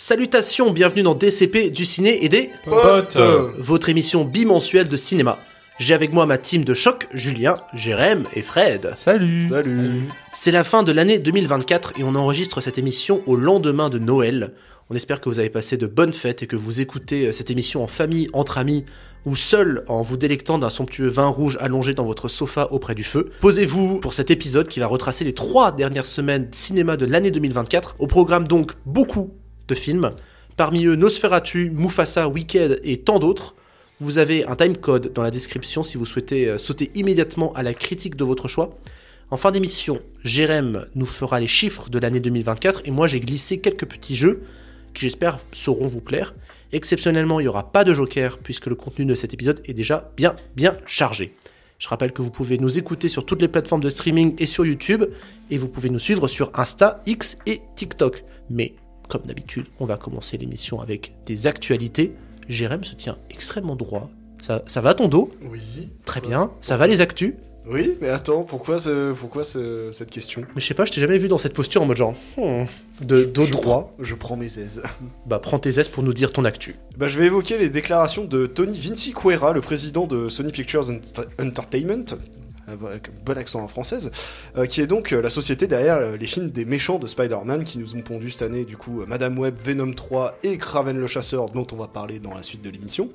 Salutations, bienvenue dans DCP du ciné et des potes, votre émission bimensuelle de cinéma. J'ai avec moi ma team de choc, Julien, Jérém et Fred. Salut. C'est la fin de l'année 2024 et on enregistre cette émission au lendemain de Noël. On espère que vous avez passé de bonnes fêtes et que vous écoutez cette émission en famille, entre amis ou seul en vous délectant d'un somptueux vin rouge allongé dans votre sofa auprès du feu. Posez-vous pour cet épisode qui va retracer les 3 dernières semaines cinéma de l'année 2024. Au programme donc beaucoup de films, parmi eux Nosferatu, Mufasa, Wicked et tant d'autres. Vous avez un timecode dans la description si vous souhaitez sauter immédiatement à la critique de votre choix. En fin d'émission, Jérém nous fera les chiffres de l'année 2024 et moi j'ai glissé quelques petits jeux qui j'espère sauront vous plaire. Exceptionnellement, il n'y aura pas de joker puisque le contenu de cet épisode est déjà bien chargé. Je rappelle que vous pouvez nous écouter sur toutes les plateformes de streaming et sur YouTube et vous pouvez nous suivre sur Insta, X et TikTok. Mais comme d'habitude, on va commencer l'émission avec des actualités. Jérém se tient extrêmement droit. Ça va à ton dos ? Oui. Très bien. Ça va les actus ? Oui, mais attends, pourquoi cette question ? Mais je sais pas, je t'ai jamais vu dans cette posture en mode genre de dos droit. Je prends mes aises. Bah prends tes aises pour nous dire ton actu. Bah je vais évoquer les déclarations de Tony Vinciquerra, le président de Sony Pictures Entertainment. Bon accent en française, qui est donc la société derrière les films des méchants de Spider-Man qui nous ont pondu cette année du coup Madame Web, Venom 3 et Kraven le Chasseur dont on va parler dans la suite de l'émission.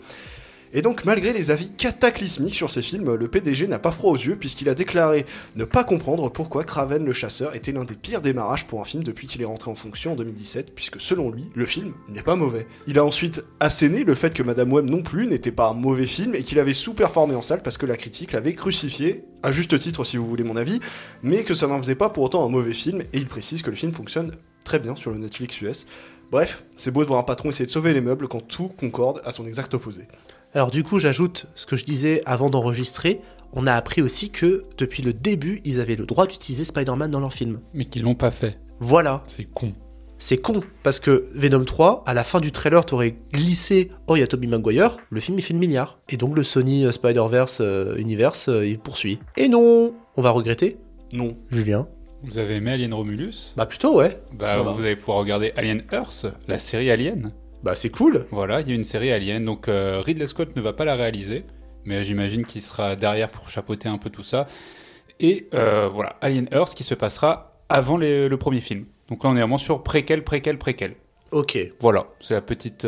Et donc malgré les avis cataclysmiques sur ces films, le PDG n'a pas froid aux yeux puisqu'il a déclaré ne pas comprendre pourquoi Kraven le Chasseur était l'un des pires démarrages pour un film depuis qu'il est rentré en fonction en 2017 puisque selon lui, le film n'est pas mauvais. Il a ensuite asséné le fait que Madame Web non plus n'était pas un mauvais film et qu'il avait sous-performé en salle parce que la critique l'avait crucifié, à juste titre si vous voulez mon avis, mais que ça n'en faisait pas pour autant un mauvais film et il précise que le film fonctionne très bien sur le Netflix US. Bref, c'est beau de voir un patron essayer de sauver les meubles quand tout concorde à son exact opposé. Alors du coup, j'ajoute ce que je disais avant d'enregistrer. On a appris aussi que, depuis le début, ils avaient le droit d'utiliser Spider-Man dans leur film. Mais qu'ils l'ont pas fait. Voilà. C'est con. C'est con, parce que Venom 3, à la fin du trailer, t'aurais glissé « Oh, il y a Tobey Maguire », le film il fait le milliard. Et donc le Sony Spider-Verse Universe, il poursuit. Et non, on va regretter. Non. Julien. Vous avez aimé Alien Romulus ? Bah plutôt, ouais. Bah vous allez pouvoir regarder Alien Earth, la série Alien. Bah c'est cool. Voilà, il y a une série Alien, donc Ridley Scott ne va pas la réaliser, mais j'imagine qu'il sera derrière pour chapeauter un peu tout ça. Et voilà, Alien Earth qui se passera avant le premier film. Donc là on est vraiment sur préquel. Ok. Voilà, c'est la petite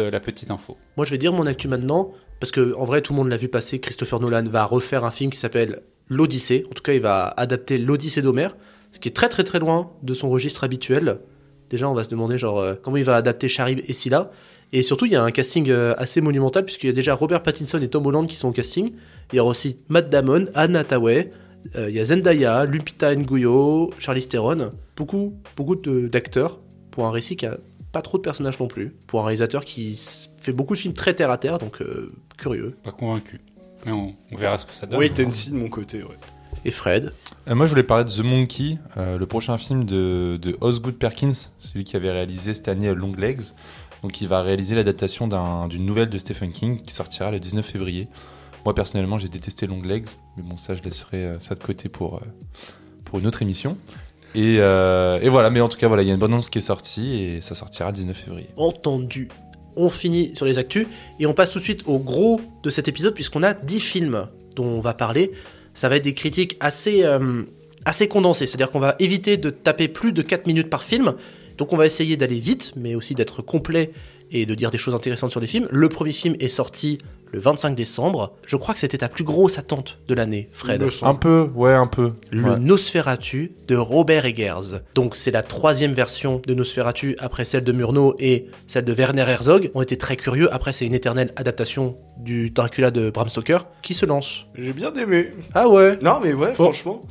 info. Moi je vais dire mon actu maintenant, parce que en vrai tout le monde l'a vu passer, Christopher Nolan va refaire un film qui s'appelle L'Odyssée. En tout cas il va adapter l'Odyssée d'Homère, ce qui est très loin de son registre habituel. Déjà on va se demander genre comment il va adapter Charib et Scylla. Et surtout, il y a un casting assez monumental, puisqu'il y a déjà Robert Pattinson et Tom Holland qui sont au casting. Il y aura aussi Matt Damon, Anne Hathaway, il y a Zendaya, Lupita Nyong'o, Charlize Theron. Beaucoup d'acteurs pour un récit qui a pas trop de personnages non plus. Pour un réalisateur qui fait beaucoup de films très terre à terre, donc curieux. Pas convaincu. Mais on verra ce que ça donne. Wait and see de mon côté, ouais. Et Fred. Moi, je voulais parler de The Monkey, le prochain film de Osgood Perkins, celui qui avait réalisé cette année Long Legs. Donc il va réaliser l'adaptation d'une nouvelle de Stephen King qui sortira le 19 février. Moi personnellement j'ai détesté Long Legs, mais bon ça je laisserai ça de côté pour une autre émission. Et voilà, mais en tout cas voilà, il y a une bonne annonce qui est sortie et ça sortira le 19 février. Entendu. On finit sur les actus et on passe tout de suite au gros de cet épisode puisqu'on a 10 films dont on va parler. Ça va être des critiques assez condensées, c'est-à-dire qu'on va éviter de taper plus de 4 minutes par film. Donc on va essayer d'aller vite, mais aussi d'être complet et de dire des choses intéressantes sur les films. Le premier film est sorti le 25 décembre. Je crois que c'était ta plus grosse attente de l'année, Fred. Un peu. Le Nosferatu de Robert Eggers. Donc c'est la 3e version de Nosferatu après celle de Murnau et celle de Werner Herzog. On était très curieux. Après c'est une éternelle adaptation du Dracula de Bram Stoker qui se lance. J'ai bien aimé. Ah ouais. Non mais ouais, franchement.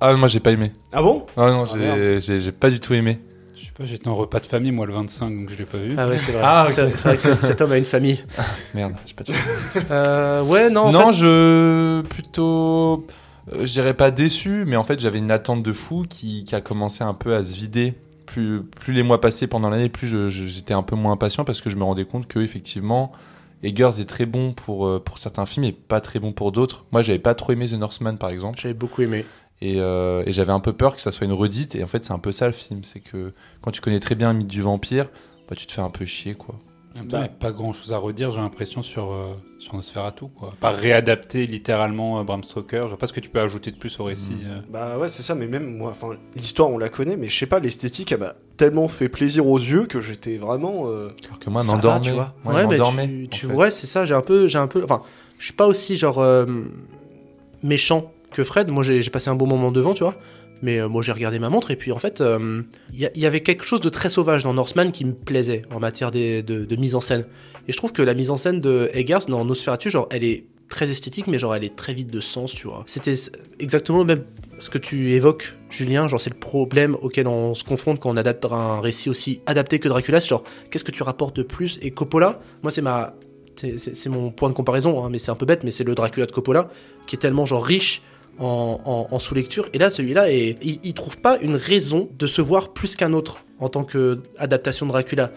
Ah moi j'ai pas aimé. Ah bon ? Ah non, j'ai pas du tout aimé. Je sais pas, j'étais en repas de famille moi le 25, donc je l'ai pas vu. Ah ouais, c'est vrai. Ah, okay. C'est vrai que cet homme a une famille. Merde, j'ai pas de ouais, non. Non, en fait... je dirais pas déçu, mais en fait j'avais une attente de fou qui a commencé un peu à se vider. Plus les mois passaient pendant l'année, plus j'étais un peu moins impatient parce que je me rendais compte que effectivement Eggers est très bon pour certains films et pas très bon pour d'autres. Moi j'avais pas trop aimé The Northman par exemple. J'avais beaucoup aimé. Et j'avais un peu peur que ça soit une redite, et en fait c'est un peu ça le film, c'est que quand tu connais très bien le mythe du vampire, bah, tu te fais un peu chier, quoi. En même temps, il n'y a pas grand chose à redire, j'ai l'impression, sur Nosferatu, quoi. Pas réadapter littéralement Bram Stoker, je vois pas ce que tu peux ajouter de plus au récit. Bah ouais, c'est ça, mais même moi, enfin, l'histoire on la connaît, mais je sais pas, l'esthétique elle m'a tellement fait plaisir aux yeux que j'étais vraiment. Alors que moi, ça va, m'endormais. tu vois. Ouais, mais m'endormais. ouais, c'est ça, j'ai un peu, enfin, je suis pas aussi genre méchant que Fred. Moi, j'ai passé un bon moment devant, tu vois. Mais moi, j'ai regardé ma montre et puis en fait, il y avait quelque chose de très sauvage dans Northman qui me plaisait en matière de mise en scène. Et je trouve que la mise en scène de Eggers dans Nosferatu, genre, elle est très esthétique, mais genre, elle est très vide de sens, tu vois. C'était exactement le même ce que tu évoques, Julien. Genre, c'est le problème auquel on se confronte quand on adapte un récit aussi adapté que Dracula. C'est genre, qu'est-ce que tu rapportes de plus? Et Coppola, moi, c'est mon point de comparaison, hein, mais c'est un peu bête, mais c'est le Dracula de Coppola qui est tellement genre riche en sous-lecture. Et là, celui-là, il trouve pas une raison de se voir plus qu'un autre en tant qu'adaptation de Dracula.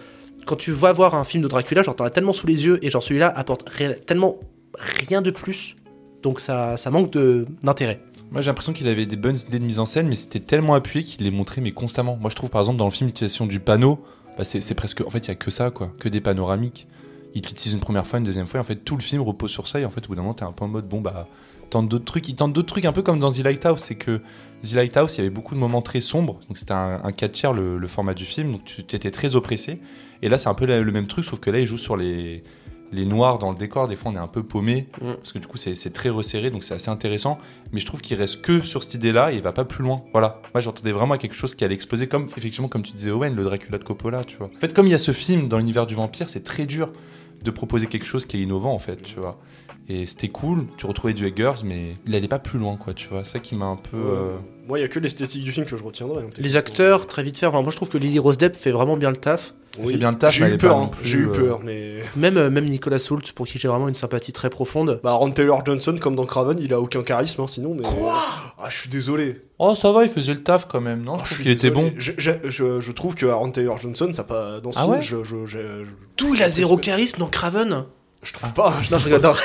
Quand tu vas voir un film de Dracula, genre t'en as tellement sous les yeux et genre celui-là apporte tellement rien de plus. Donc ça manque d'intérêt. Moi, j'ai l'impression qu'il avait des bonnes idées de mise en scène, mais c'était tellement appuyé qu'il les montrait mais constamment. Moi, je trouve par exemple dans le film l'utilisation du panneau, bah, c'est presque, en fait, il y a que ça, quoi, que des panoramiques. Il l'utilise une première fois, une deuxième fois, et en fait tout le film repose sur ça. Et en fait, au bout d'un moment, t'es un peu en mode bon bah il tente d'autres trucs, un peu comme dans The Lighthouse. C'est que The Lighthouse, il y avait beaucoup de moments très sombres, donc c'était un 4/3 le format du film, donc tu étais très oppressé. Et là, c'est un peu le même truc, sauf que là, il joue sur les noirs dans le décor. Des fois, on est un peu paumé, parce que du coup, c'est très resserré, donc c'est assez intéressant. Mais je trouve qu'il reste que sur cette idée-là, et il va pas plus loin. Voilà. Moi, j'entendais vraiment à quelque chose qui allait exploser, comme effectivement, comme tu disais, Owen, le Dracula de Coppola, tu vois. En fait, comme il y a ce film dans l'univers du vampire, c'est très dur de proposer quelque chose qui est innovant, en fait, tu vois. Et c'était cool, tu retrouvais du Eggers, mais il allait pas plus loin, quoi, tu vois. C'est ça qui m'a un peu... Moi, il y a que l'esthétique du film que je retiendrai. Les acteurs, très vite fait. Enfin, moi, je trouve que Lily Rose Depp fait vraiment bien le taf. Oui, fait bien le taf, j'ai mais eu elle est pas peur, non hein. plus, J'ai eu peur, mais. Même Nicolas Hoult, pour qui j'ai vraiment une sympathie très profonde. Bah, Ron Taylor Johnson, comme dans Craven, il a aucun charisme, hein, sinon, mais. Quoi? Ah, je suis désolé. Oh, ça va, il faisait le taf quand même, non? Ah, Je trouve suis qu'il était désolé. bon. Je trouve que Aaron Taylor Johnson, ça pas dans ce Ah film, ouais D'où il a zéro charisme dans Craven. Je trouve pas. Non, je regarde.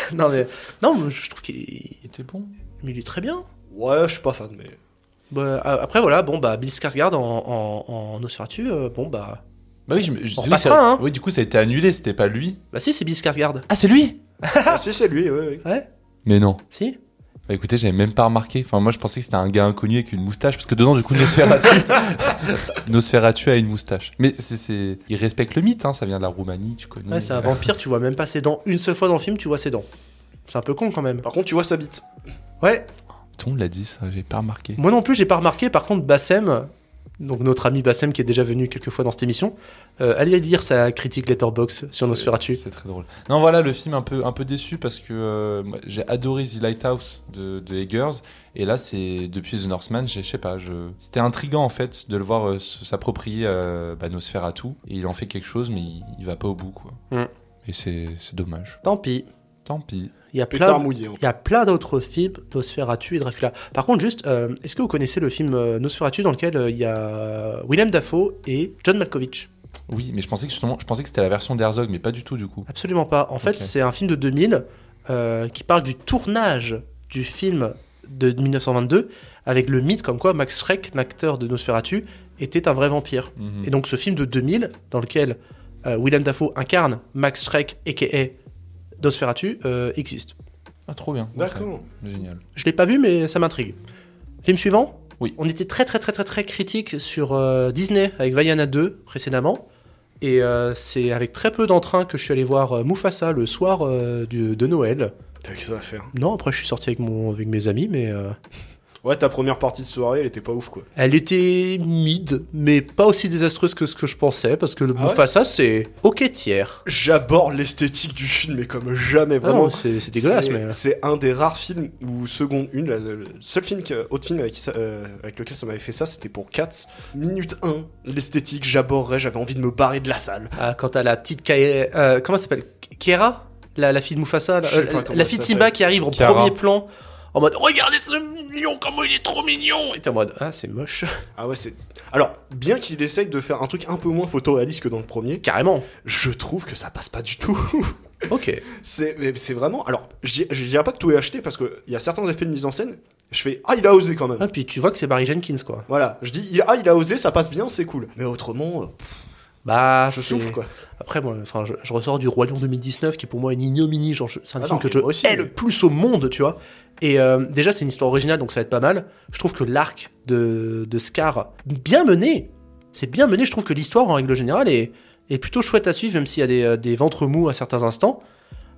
Non, je trouve qu'il Il était bon. mais il est très bien. Ouais, je suis pas fan, mais. Bah, après, voilà, bon, bah, Bill Skarsgård en Nosferatu, bon, bah. Bah oui, On oui, repassera, hein. Oui, du coup, ça a été annulé, c'était pas lui. Bah, si, c'est Bill Skarsgård. Ah, c'est lui? Ah, si, c'est lui, oui. Ouais, Mais non. si. Bah écoutez, j'avais même pas remarqué. Enfin, moi, je pensais que c'était un gars inconnu avec une moustache, parce que dedans, du coup, Nosferatu a une moustache. Mais il respecte le mythe, hein, ça vient de la Roumanie, tu connais. Ouais, c'est un vampire, tu vois même pas ses dents. Une seule fois dans le film, tu vois ses dents. C'est un peu con quand même. Par contre, tu vois sa bite. Ouais, Tout le monde l'a dit, ça, j'ai pas remarqué. moi non plus, j'ai pas remarqué. Par contre, Bassem, donc notre ami Bassem qui est déjà venu quelques fois dans cette émission, allez lire sa critique Letterboxd sur Nosferatu. C'est très drôle. Non, voilà, le film un peu déçu parce que moi, j'ai adoré The Lighthouse de Eggers. Et là, c'est depuis The Northman, je sais pas, c'était intriguant en fait de le voir s'approprier Nosferatu. Et il en fait quelque chose, mais il va pas au bout, quoi. Et c'est dommage. Tant pis. Tant pis. Il y a Pétard mouillé. Il y a plein d'autres films, Nosferatu et Dracula. Par contre, juste, est-ce que vous connaissez le film Nosferatu dans lequel il y a Willem Dafoe et John Malkovich? Oui, mais je pensais que c'était la version d'Herzog, mais pas du tout du coup. Absolument pas. En fait, Ok. c'est un film de 2000 qui parle du tournage du film de 1922 avec le mythe comme quoi Max Schreck, l'acteur de Nosferatu, était un vrai vampire. Mhm. Et donc ce film de 2000, dans lequel Willem Dafoe incarne Max Schreck, a.k.a. Nosferatu, existe. Ah, trop bien. D'accord. Ouais, génial. Je l'ai pas vu, mais ça m'intrigue. Film suivant. Oui. On était très critique sur Disney avec Vaiana 2 précédemment. Et c'est avec très peu d'entrain que je suis allé voir Mufasa le soir de Noël. T'as que ça à faire. Non, après je suis sorti avec mes amis, mais Ouais, ta première partie de soirée, elle était pas ouf, quoi. elle était mid, mais pas aussi désastreuse que ce que je pensais, parce que le Ah ouais Mufasa c'est ok tiers. J'aborde l'esthétique du film, mais comme jamais, Ah vraiment. non, c'est dégueulasse, mais C'est un des rares films où seconde une, le seul film, autre film avec lequel ça m'avait fait ça, c'était pour Cats. Minute 1, l'esthétique, j'aborderais, j'avais envie de me barrer de la salle. quand t'as la petite comment elle s'appelle, Kiera, la fille de Mufasa, Je sais pas comment la elle fille de s'appelle. Simba qui arrive en Kiara. premier plan, en mode regardez ce lion, comment il est trop mignon. Et t'es en mode ah c'est moche. Ah ouais, c'est. Alors, bien qu'il essaye de faire un truc un peu moins photoréaliste que dans le premier, Carrément. je trouve que ça passe pas du tout. Ok. C'est vraiment. Alors, je dirais pas que tout est acheté parce qu'il y a certains effets de mise en scène. Je fais ah, il a osé quand même. Ah, puis tu vois que c'est Barry Jenkins quoi. Voilà, je dis il a osé, ça passe bien, c'est cool. Mais autrement, Bah, Je c'est- souffle, quoi. Après, moi, enfin, je ressors du Roi Lion 2019 qui pour moi est une ignominie. Genre, c'est un Ah film non, que mais je moi aussi, hais mais- le plus au monde, tu vois. Et déjà, c'est une histoire originale, donc ça va être pas mal. Je trouve que l'arc de Scar, bien mené, c'est bien mené. Je trouve que l'histoire, en règle générale, est plutôt chouette à suivre, même s'il y a des ventres mous à certains instants.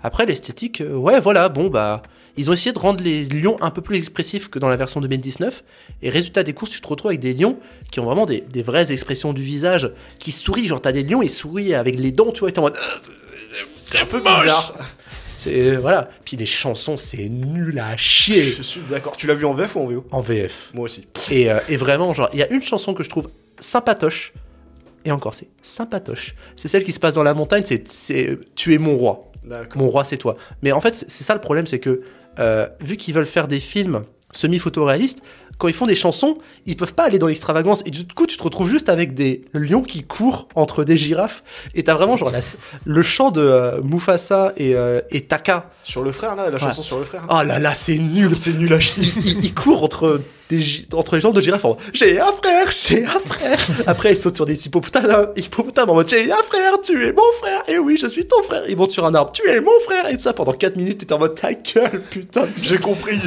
Après, l'esthétique, ouais, voilà, bon, bah, ils ont essayé de rendre les lions un peu plus expressifs que dans la version 2019. Et résultat des courses, tu te retrouves avec des lions qui ont vraiment des vraies expressions du visage, qui sourient. Genre, t'as des lions, ils sourient avec les dents, tu vois, et t'es en mode. C'est un peu bizarre. C'est, voilà. Puis les chansons, c'est nul à chier. Je suis d'accord. Tu l'as vu en VF ou en VO? En VF. Moi aussi. Et vraiment, genre, il y a une chanson que je trouve sympatoche. Et encore, c'est sympatoche. C'est celle qui se passe dans la montagne, c'est Tu es mon roi. D'accord. Mon roi, c'est toi. Mais en fait, c'est ça le problème, c'est que vu qu'ils veulent faire des films semi-photoréalistes, quand ils font des chansons, ils peuvent pas aller dans l'extravagance. Et du coup, tu te retrouves juste avec des lions qui courent entre des girafes. Et t'as vraiment genre le chant de Mufasa et Taka. Sur le frère, là, la chanson sur le frère. Oh là là, c'est nul. C'est nul à chier. Ils courent entre les jambes de girafes en mode, j'ai un frère, j'ai un frère. Après, ils sautent sur des hippopotames en mode, j'ai un frère, tu es mon frère. Et oui, je suis ton frère. Ils montent sur un arbre, tu es mon frère. Et ça pendant 4 minutes, t'es en mode, ta gueule, putain. J'ai compris.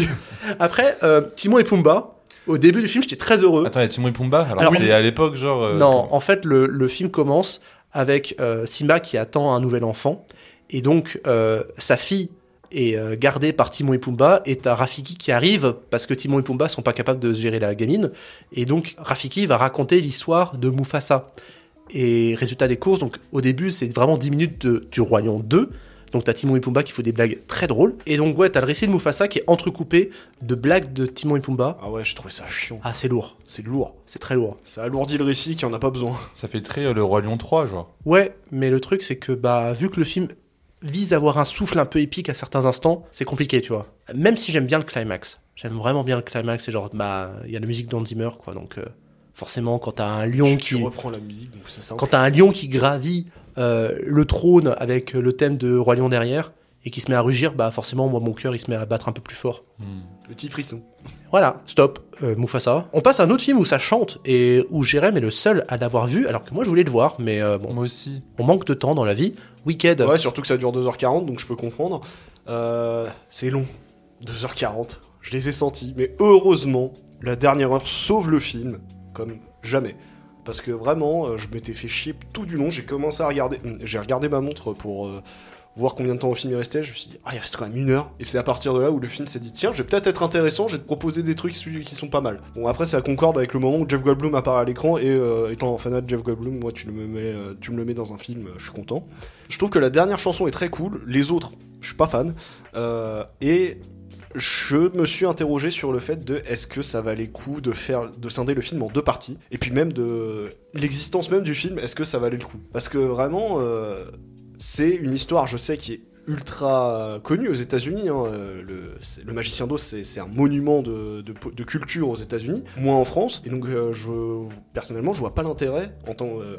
Après, Timon et Pumba, au début du film, j'étais très heureux. Attends, il y a Timon et Pumba. Alors, Alors, c'est à l'époque, genre. Non, en fait, le film commence avec Simba qui attend un nouvel enfant. Et donc, sa fille est gardée par Timon et Pumba. Et t'as Rafiki qui arrive parce que Timon et Pumba sont pas capables de gérer la gamine. Et donc, Rafiki va raconter l'histoire de Mufasa. Et résultat des courses, donc au début, c'est vraiment 10 minutes du Roi Lion 2. Donc t'as Timon et Pumba qui font des blagues très drôles. Et donc ouais, t'as le récit de Mufasa qui est entrecoupé de blagues de Timon et Pumba. Ah ouais, j'ai trouvé ça chiant. Ah, c'est lourd. C'est lourd. C'est très lourd. Ça alourdit le récit qui en a pas besoin. Ça fait très le Roi Lion 3, genre. Ouais, mais le truc, c'est que bah, vu que le film vise à avoir un souffle un peu épique à certains instants, c'est compliqué, tu vois. Même si j'aime bien le climax. J'aime vraiment bien le climax. C'est genre, bah, il y a la musique d'Hans Zimmer, quoi. Donc, forcément, quand t'as un lion Tu qui. reprends la musique, donc c'est simple. Quand t'as un lion qui gravit le trône avec le thème de Roi Lion derrière et qui se met à rugir, bah forcément, moi, mon cœur, il se met à battre un peu plus fort. Petit frisson. Voilà, stop, Mufasa. On passe à un autre film où ça chante et où Jérém est le seul à l'avoir vu, alors que moi, je voulais le voir, mais bon, Moi aussi. on manque de temps dans la vie. Wicked. Ouais, surtout que ça dure 2h40, donc je peux comprendre. C'est long. 2h40. Je les ai sentis. Mais heureusement, la dernière heure sauve le film, comme jamais. Parce que vraiment, je m'étais fait chier tout du long. J'ai commencé à regarder. J'ai regardé ma montre pour voir combien de temps au film il restait. Je me suis dit, ah, il reste quand même 1 heure. Et c'est à partir de là où le film s'est dit, tiens, je vais peut-être être intéressant, je vais te proposer des trucs qui sont pas mal. Bon, après, ça concorde avec le moment où Jeff Goldblum apparaît à l'écran. Et étant un fanat de Jeff Goldblum, moi, tu me le mets dans un film, je suis content. Je trouve que la dernière chanson est très cool. Les autres, je suis pas fan. Et je me suis interrogé sur le fait de est-ce que ça valait le coup de scinder le film en 2 parties, et puis même de l'existence même du film, est-ce que ça valait le coup, parce que vraiment c'est une histoire, je sais, qui est ultra connue aux États-Unis, hein. Le Magicien d'Oz, c'est un monument de culture aux États-Unis, moins en France, et donc personnellement je vois pas l'intérêt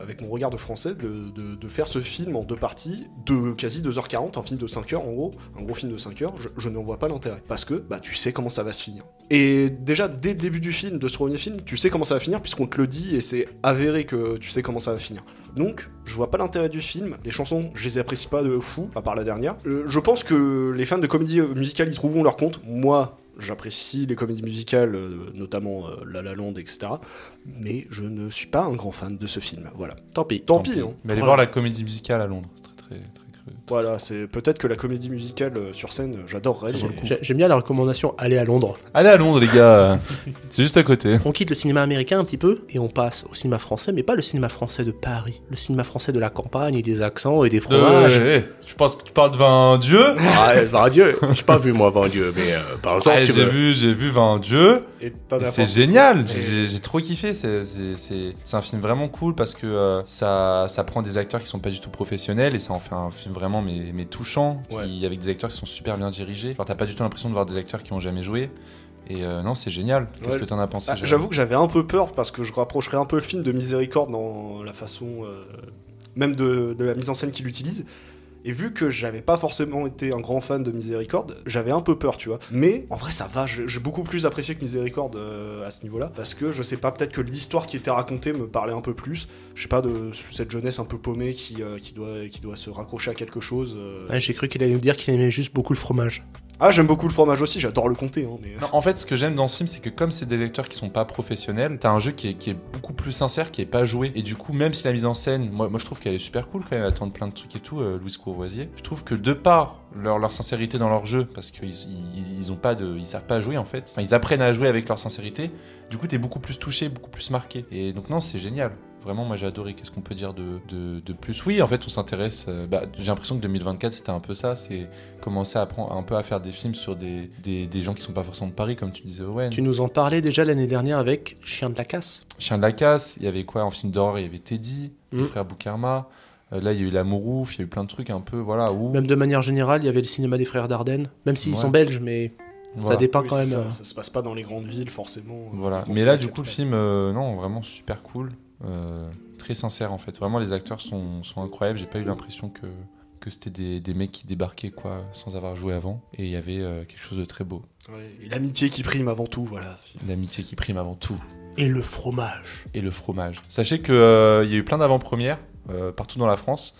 avec mon regard de français de faire ce film en 2 parties de quasi 2h40, un film de 5 heures en gros, un gros film de 5 heures. Je n'en vois pas l'intérêt, parce que bah tu sais comment ça va se finir, et déjà dès le début du film, de ce premier film, tu sais comment ça va finir puisqu'on te le dit, et c'est avéré que tu sais comment ça va finir. Donc je vois pas l'intérêt du film. Les chansons, je les apprécie pas de fou, à part la dernière. Je pense que les fans de comédie musicale y trouveront leur compte. Moi, j'apprécie les comédies musicales, notamment La La Land, etc. Mais je ne suis pas un grand fan de ce film. Voilà. Tant pis. Tant pis, hein. Mais allez Voilà. voir la comédie musicale à Londres. C'est très, très, très creux. Voilà, c'est peut-être que la comédie musicale sur scène, j'adorerais. Ça vaut le coup. J'aime bien la recommandation aller à Londres. Allez à Londres, les gars. C'est juste à côté. On quitte le cinéma américain un petit peu et on passe au cinéma français, mais pas le cinéma français de Paris, le cinéma français de la campagne et des accents et des fromages. Je pense que tu parles de Vin Dieu. Ah, Vin Dieu, j'ai pas vu moi Vin Dieu, mais par exemple, Ah, si tu veux. j'ai vu Vin Dieu. Et t'en as C'est pas- génial, Et- j'ai trop kiffé. C'est un film vraiment cool parce que ça prend des acteurs qui sont pas du tout professionnels et ça en fait un film vraiment mais touchant, avec des acteurs qui sont super bien dirigés. Genre t'as pas du tout l'impression de voir des acteurs qui ont jamais joué. Et non, c'est génial. Qu'est-ce Ouais. que t'en as pensé? Ah, Jérôme j'avoue que j'avais un peu peur parce que je rapprocherais un peu le film de Miséricorde dans la façon même de la mise en scène qu'il utilise. Et vu que j'avais pas forcément été un grand fan de Miséricorde, j'avais un peu peur, tu vois. Mais en vrai, ça va, j'ai beaucoup plus apprécié que Miséricorde à ce niveau-là. Parce que je sais pas, peut-être que l'histoire qui était racontée me parlait un peu plus. Je sais pas, de cette jeunesse un peu paumée qui doit se raccrocher à quelque chose. Ouais, j'ai cru qu'il allait nous dire qu'il aimait juste beaucoup le fromage. Ah, j'aime beaucoup le fromage aussi, j'adore le comté. Hein, mais... Non, en fait, ce que j'aime dans ce film, c'est que comme c'est des acteurs qui sont pas professionnels, t'as un jeu qui est beaucoup plus sincère, qui est pas joué. Et du coup, même si la mise en scène, moi je trouve qu'elle est super cool quand même, elle tente plein de trucs et tout, Louise Courvoisier. Je trouve que de par leur sincérité dans leur jeu, parce qu'ils ils savent pas jouer en fait, enfin, ils apprennent à jouer avec leur sincérité, du coup t'es beaucoup plus touché, beaucoup plus marqué. Et donc non, c'est génial. Vraiment, moi j'ai adoré. Qu'est-ce qu'on peut dire de plus? Oui, en fait, on s'intéresse. J'ai l'impression que 2024 c'était un peu ça. C'est commencer à apprendre un peu à faire des films sur des gens qui sont pas forcément de Paris, comme tu disais, Owen. Tu nous en parlais déjà l'année dernière avec Chien de la Casse. Chien de la Casse, il y avait quoi en film d'horreur? Il y avait Teddy, les frères Boukarma. Là, il y a eu La Mourouf, il y a eu plein de trucs un peu, voilà. Où... Même de manière générale, il y avait le cinéma des frères Dardenne. Même s'ils sont belges, mais voilà. ça dépeint Oui, quand même. Ça se passe pas dans les grandes villes, forcément. Voilà. Mais là, du coup, le film, non, vraiment super cool. Très sincère en fait. Vraiment, les acteurs sont incroyables. J'ai pas eu l'impression que c'était des mecs qui débarquaient quoi, sans avoir joué avant. Et il y avait quelque chose de très beau. Ouais, et l'amitié qui prime avant tout, voilà. L'amitié qui prime avant tout. Et le fromage. Et le fromage. Sachez qu'il y a eu plein d'avant-premières partout dans la France.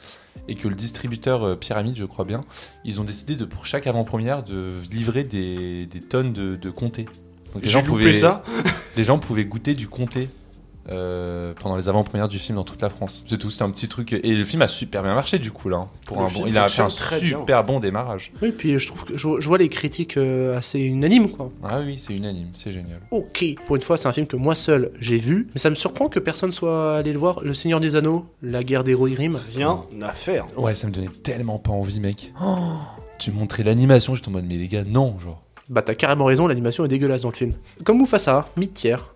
Et que le distributeur Pyramide, je crois bien, ils ont décidé pour chaque avant-première de livrer des tonnes de comté. Donc les gens pouvaient goûter du comté. Pendant les avant-premières du film dans toute la France. C'est tout, c'était un petit truc. Et le film a super bien marché du coup là. Il a fait un super bon démarrage. Oui, puis je trouve que je vois les critiques assez unanimes quoi. Ah oui, c'est unanime, c'est génial. Ok, pour une fois, c'est un film que moi seul j'ai vu, mais ça me surprend que personne soit allé le voir. Le Seigneur des Anneaux, la guerre des Rohirrim. Rien à faire. Ouais, ça me donnait tellement pas envie, mec. Tu me montrais l'animation, j'étais en mode, mais les gars, non, genre. Bah, t'as carrément raison, l'animation est dégueulasse dans le film. Comme Mufasa, mi-tiers,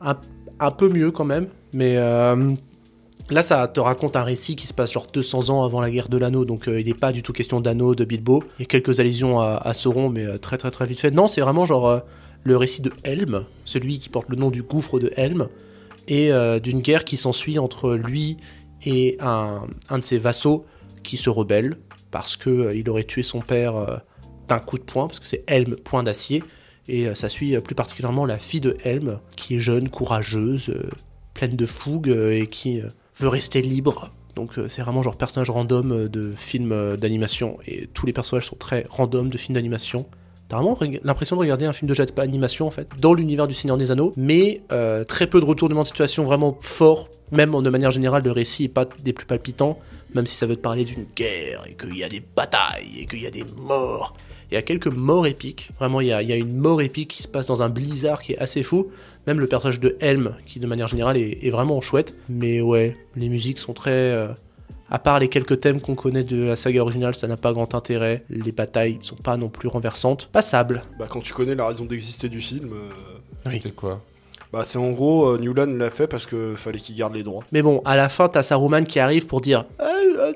un peu mieux quand même, mais là ça te raconte un récit qui se passe genre 200 ans avant la guerre de l'anneau, donc il n'est pas du tout question d'anneau, de Bilbo. Il y a quelques allusions à Sauron, mais très très très vite fait. Non, c'est vraiment genre le récit de Helm, celui qui porte le nom du gouffre de Helm, et d'une guerre qui s'ensuit entre lui et un de ses vassaux qui se rebelle parce qu'il aurait tué son père d'un coup de poing, parce que c'est Helm, point d'acier. Et ça suit plus particulièrement la fille de Helm, qui est jeune, courageuse, pleine de fougue et qui veut rester libre. Donc c'est vraiment genre personnage random de film d'animation. Et tous les personnages sont très random de films d'animation. T'as vraiment l'impression de regarder un film de animation en fait, dans l'univers du Seigneur des Anneaux, mais très peu de retournements de situation vraiment forts. Même de manière générale, le récit n'est pas des plus palpitants, même si ça veut te parler d'une guerre, et qu'il y a des batailles, et qu'il y a des morts. Il y a quelques morts épiques. Vraiment, il y a une mort épique qui se passe dans un blizzard qui est assez fou. Même le personnage de Helm, qui de manière générale est vraiment chouette. Mais ouais, les musiques sont très... à part les quelques thèmes qu'on connaît de la saga originale, ça n'a pas grand intérêt. Les batailles ne sont pas non plus renversantes. Passables. Bah, quand tu connais la raison d'exister du film... Oui. C'était quoi? Bah, c'est en gros, Newland l'a fait parce que fallait qu'il garde les droits. Mais bon, à la fin, t'as Saruman qui arrive pour dire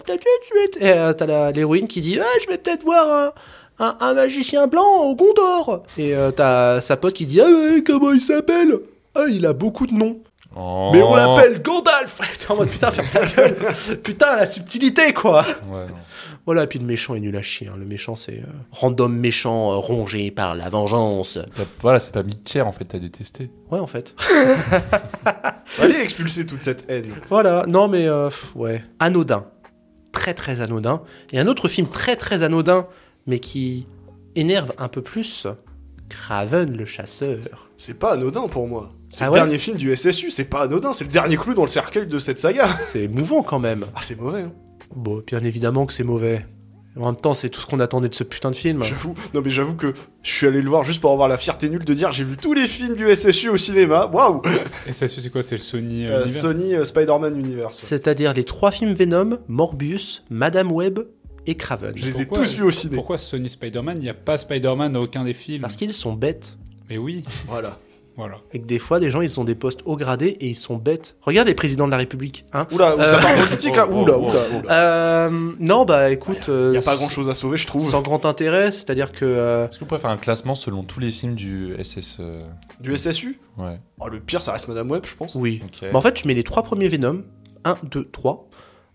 t'as tué. Et t'as l'héroïne qui dit je vais peut-être voir un magicien blanc au Gondor. Et t'as sa pote qui dit comment il s'appelle? Il a beaucoup de noms. Oh. Mais on l'appelle Gandalf. T'es en mode putain, ferme ta gueule. Putain, la subtilité quoi. Ouais, non. Voilà, et puis le méchant est nul à chier. Hein. Le méchant, c'est random méchant rongé par la vengeance. Voilà, c'est pas Mitcher en fait, t'as détesté. Ouais, en fait. Allez expulser toute cette haine. Voilà, non mais ouais. Anodin. Très très anodin. Et un autre film très très anodin, mais qui énerve un peu plus, Kraven le chasseur. C'est pas anodin pour moi. C'est le ouais dernier film du SSU, c'est pas anodin, c'est le dernier clou dans le cercueil de cette saga. C'est émouvant quand même. Ah, c'est mauvais, hein. Bon, bien évidemment que c'est mauvais. En même temps, c'est tout ce qu'on attendait de ce putain de film. J'avoue que je suis allé le voir juste pour avoir la fierté nulle de dire j'ai vu tous les films du SSU au cinéma. Waouh. SSU, c'est quoi? C'est le Sony Universe. Sony Spider-Man Universe. Ouais. C'est-à-dire les 3 films Venom, Morbius, Madame Web et Kraven. Je les ai tous vus au ciné. Pourquoi Sony Spider-Man? Il n'y a pas Spider-Man dans aucun des films. Parce qu'ils sont bêtes. Mais oui. Voilà. Et que des fois, des gens, ils ont des postes haut gradés et ils sont bêtes. Regarde les présidents de la République. Hein. Oula, ça part en politique là. Oula. Non, bah écoute. Y a pas grand chose à sauver, je trouve. Sans grand intérêt, c'est-à-dire que. Est-ce que vous pouvez faire un classement selon tous les films du SS Du SSU? Ouais. Oh, le pire, ça reste Madame Web, je pense. Oui. Okay. Bah, en fait, tu mets les 3 premiers Venom. 1, 2, 3.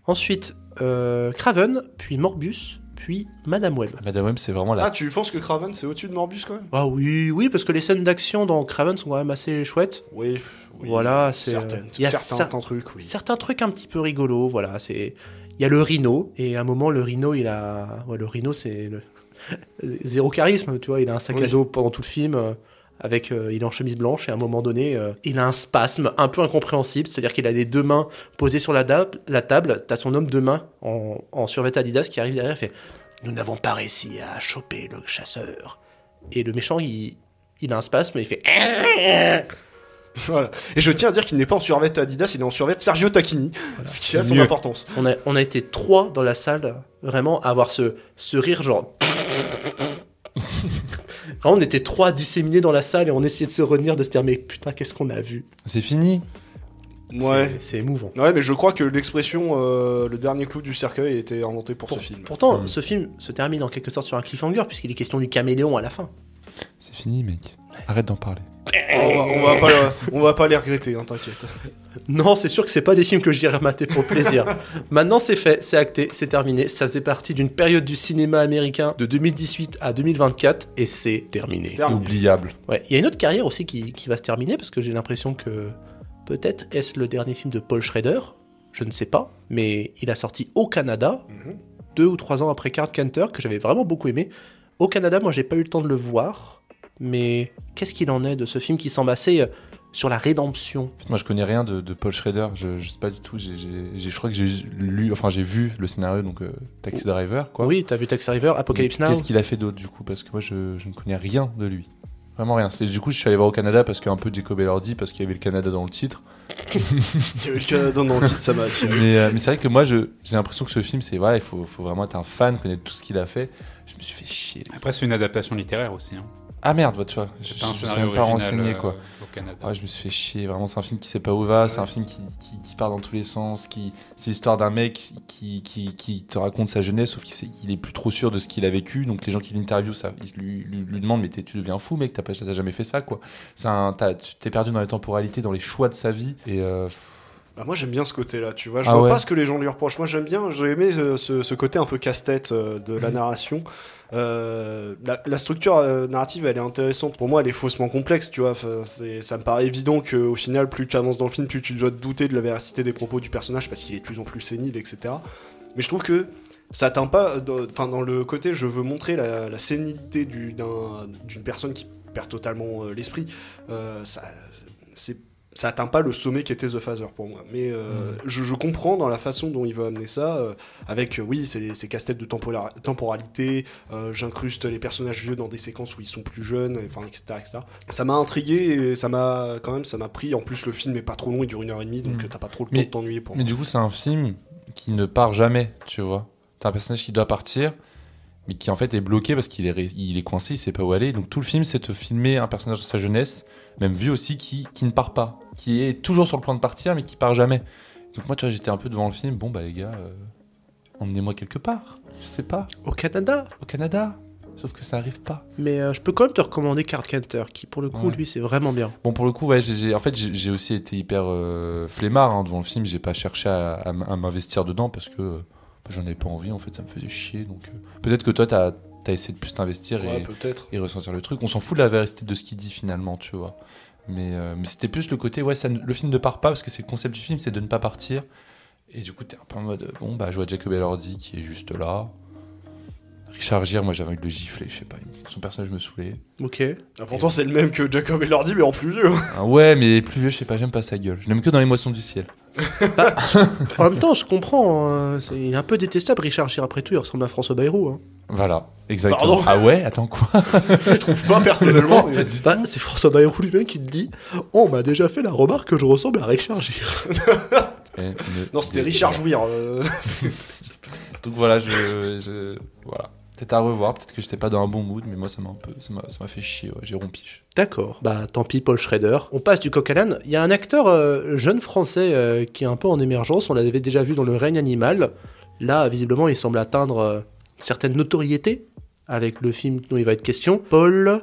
Ensuite, Kraven, puis Morbius, puis Madame Web. Madame Web, c'est vraiment Ah, tu penses que Craven c'est au-dessus de Morbus quand même? Ah oui, parce que les scènes d'action dans Craven sont quand même assez chouettes. Oui. Voilà, c'est il y a certains trucs, oui. certains trucs un petit peu rigolos, voilà, il y a le rhino et à un moment le rhino le rhino c'est zéro charisme, tu vois, il a un sac à dos pendant tout le film avec il est en chemise blanche et à un moment donné il a un spasme un peu incompréhensible, c'est-à-dire qu'il a les deux mains posées sur la table, t'as son homme de main en survêt Adidas qui arrive derrière et fait nous n'avons pas réussi à choper le chasseur et le méchant il a un spasme et il fait Voilà. Et je tiens à dire qu'il n'est pas en survêt Adidas, il est en survêt Sergio Tacchini, ce qui a son importance. On a été 3 dans la salle, vraiment, à avoir ce rire genre... Vraiment, on était 3 disséminés dans la salle et on essayait de se retenir, de se dire mais putain, qu'est-ce qu'on a vu. C'est fini. Ouais. C'est émouvant. Ouais, mais je crois que l'expression le dernier clou du cercueil a été inventée pour ce film. Pourtant, ce film se termine en quelque sorte sur un cliffhanger puisqu'il est question du caméléon à la fin. C'est fini, mec. Arrête d'en parler. On va pas les regretter, hein, t'inquiète. Non, c'est sûr que c'est pas des films que je dirais mater pour le plaisir. Maintenant, c'est fait, c'est acté, c'est terminé. Ça faisait partie d'une période du cinéma américain de 2018 à 2024 et c'est terminé. Oubliable. Ouais, il y a une autre carrière aussi qui va se terminer parce que j'ai l'impression que peut-être est-ce le dernier film de Paul Schrader, je ne sais pas, mais il a sorti au Canada 2 ou 3 ans après Carpenter que j'avais vraiment beaucoup aimé. Au Canada, moi, j'ai pas eu le temps de le voir. Mais qu'est-ce qu'il en est de ce film qui semble assez sur la rédemption? Moi, je connais rien de Paul Schrader. Je sais pas du tout. Je crois que j'ai vu le scénario, donc Taxi Driver, quoi. Oui, t'as vu Taxi Driver, Apocalypse Now. Qu'est-ce qu'il a fait d'autre, du coup? Parce que moi, je ne connais rien de lui. Vraiment rien. Du coup, je suis allé voir au Canada parce qu'un peu Jacob Elordi, parce qu'il y avait le Canada dans le titre. Il y avait le Canada dans le titre, ça m'a attiré. Mais c'est vrai que moi, j'ai l'impression que ce film, c'est vrai, il faut vraiment être un fan, connaître tout ce qu'il a fait. Je me suis fait chier. Après, c'est une adaptation littéraire aussi. Hein. Ah merde, tu vois, je un me suis scénario même pas original, renseigné, quoi. Au Canada. Ouais, je me suis fait chier. Vraiment, c'est un film qui sait pas où va. C'est un film qui part dans tous les sens. C'est l'histoire d'un mec qui te raconte sa jeunesse, sauf qu'il est plus trop sûr de ce qu'il a vécu. Donc les gens qui l'interviewent, ils lui demandent mais tu deviens fou, mec, t'as jamais fait ça, quoi. Tu t'es perdu dans les temporalités, dans les choix de sa vie. Et Bah moi j'aime bien ce côté-là, tu vois. Je vois pas ce que les gens lui reprochent. Moi j'ai aimé ce côté un peu casse-tête de la narration. La structure narrative elle est intéressante. Pour moi elle est faussement complexe, tu vois. Ça me paraît évident qu'au final, plus tu avances dans le film, plus tu dois te douter de la véracité des propos du personnage parce qu'il est de plus en plus sénile, etc. Mais je trouve que ça atteint pas. Dans le côté, je veux montrer la sénilité d'une personne qui perd totalement l'esprit. Ça atteint pas le sommet qu'était The Phaser pour moi. Mais je comprends dans la façon dont il veut amener ça, avec, oui, ces casse-têtes de temporalité, j'incruste les personnages vieux dans des séquences où ils sont plus jeunes, enfin, etc., etc. Ça m'a intrigué et ça m'a pris. En plus, le film est pas trop long, il dure 1h30, donc t'as pas trop le temps de t'ennuyer pour moi. Mais du coup, c'est un film qui ne part jamais, tu vois. T'as un personnage qui doit partir, mais qui en fait est bloqué parce qu'il est coincé, il sait pas où aller. Donc tout le film, c'est de filmer un personnage de sa jeunesse, même vieux aussi, qui ne part pas, qui est toujours sur le point de partir, mais qui part jamais. Donc moi, tu vois, j'étais un peu devant le film. Bon, bah les gars, emmenez-moi quelque part. Je sais pas. Au Canada. Sauf que ça arrive pas. Mais je peux quand même te recommander Carpenter, qui pour le coup, lui, c'est vraiment bien. Bon, pour le coup, ouais, j'ai aussi été hyper flemmard devant le film. J'ai pas cherché à m'investir dedans parce que j'en avais pas envie. En fait, ça me faisait chier. Donc peut-être que toi, t'as essayé de plus t'investir et ressentir le truc. On s'en fout de la véracité de ce qu'il dit finalement, tu vois. Mais c'était plus le côté, le film ne part pas parce que c'est le concept du film, c'est de ne pas partir. Et du coup, t'es un peu en mode, bon, bah, je vois Jacob Elordi qui est juste là. Richard Gere, moi j'avais envie de le gifler, je sais pas, son personnage me saulait. Ok. Pourtant, c'est le même que Jacob Elordi, mais en plus vieux. Ah ouais, mais plus vieux, je sais pas, j'aime pas sa gueule. Je l'aime que dans Les Moissons du Ciel. En même temps, je comprends. Il est un peu détestable, Richard Gere, après tout, il ressemble à François Bayrou. Hein. Voilà, exactement. Pardon. Ah ouais, attends quoi? Je trouve pas personnellement. Mais... C'est François Bayrou lui-même qui te dit on m'a déjà fait la remarque que je ressemble à Richard Gere. Non, c'était Richard Jouir. Donc voilà, voilà. Peut-être à revoir, peut-être que j'étais pas dans un bon mood, mais moi ça m'a fait chier, ouais, j'ai rompiche. D'accord, bah tant pis Paul Schrader. On passe du coq à l'âne. Il y a un acteur jeune français qui est un peu en émergence, on l'avait déjà vu dans Le règne animal. Là, visiblement, il semble atteindre une certaine notoriété avec le film dont il va être question. Paul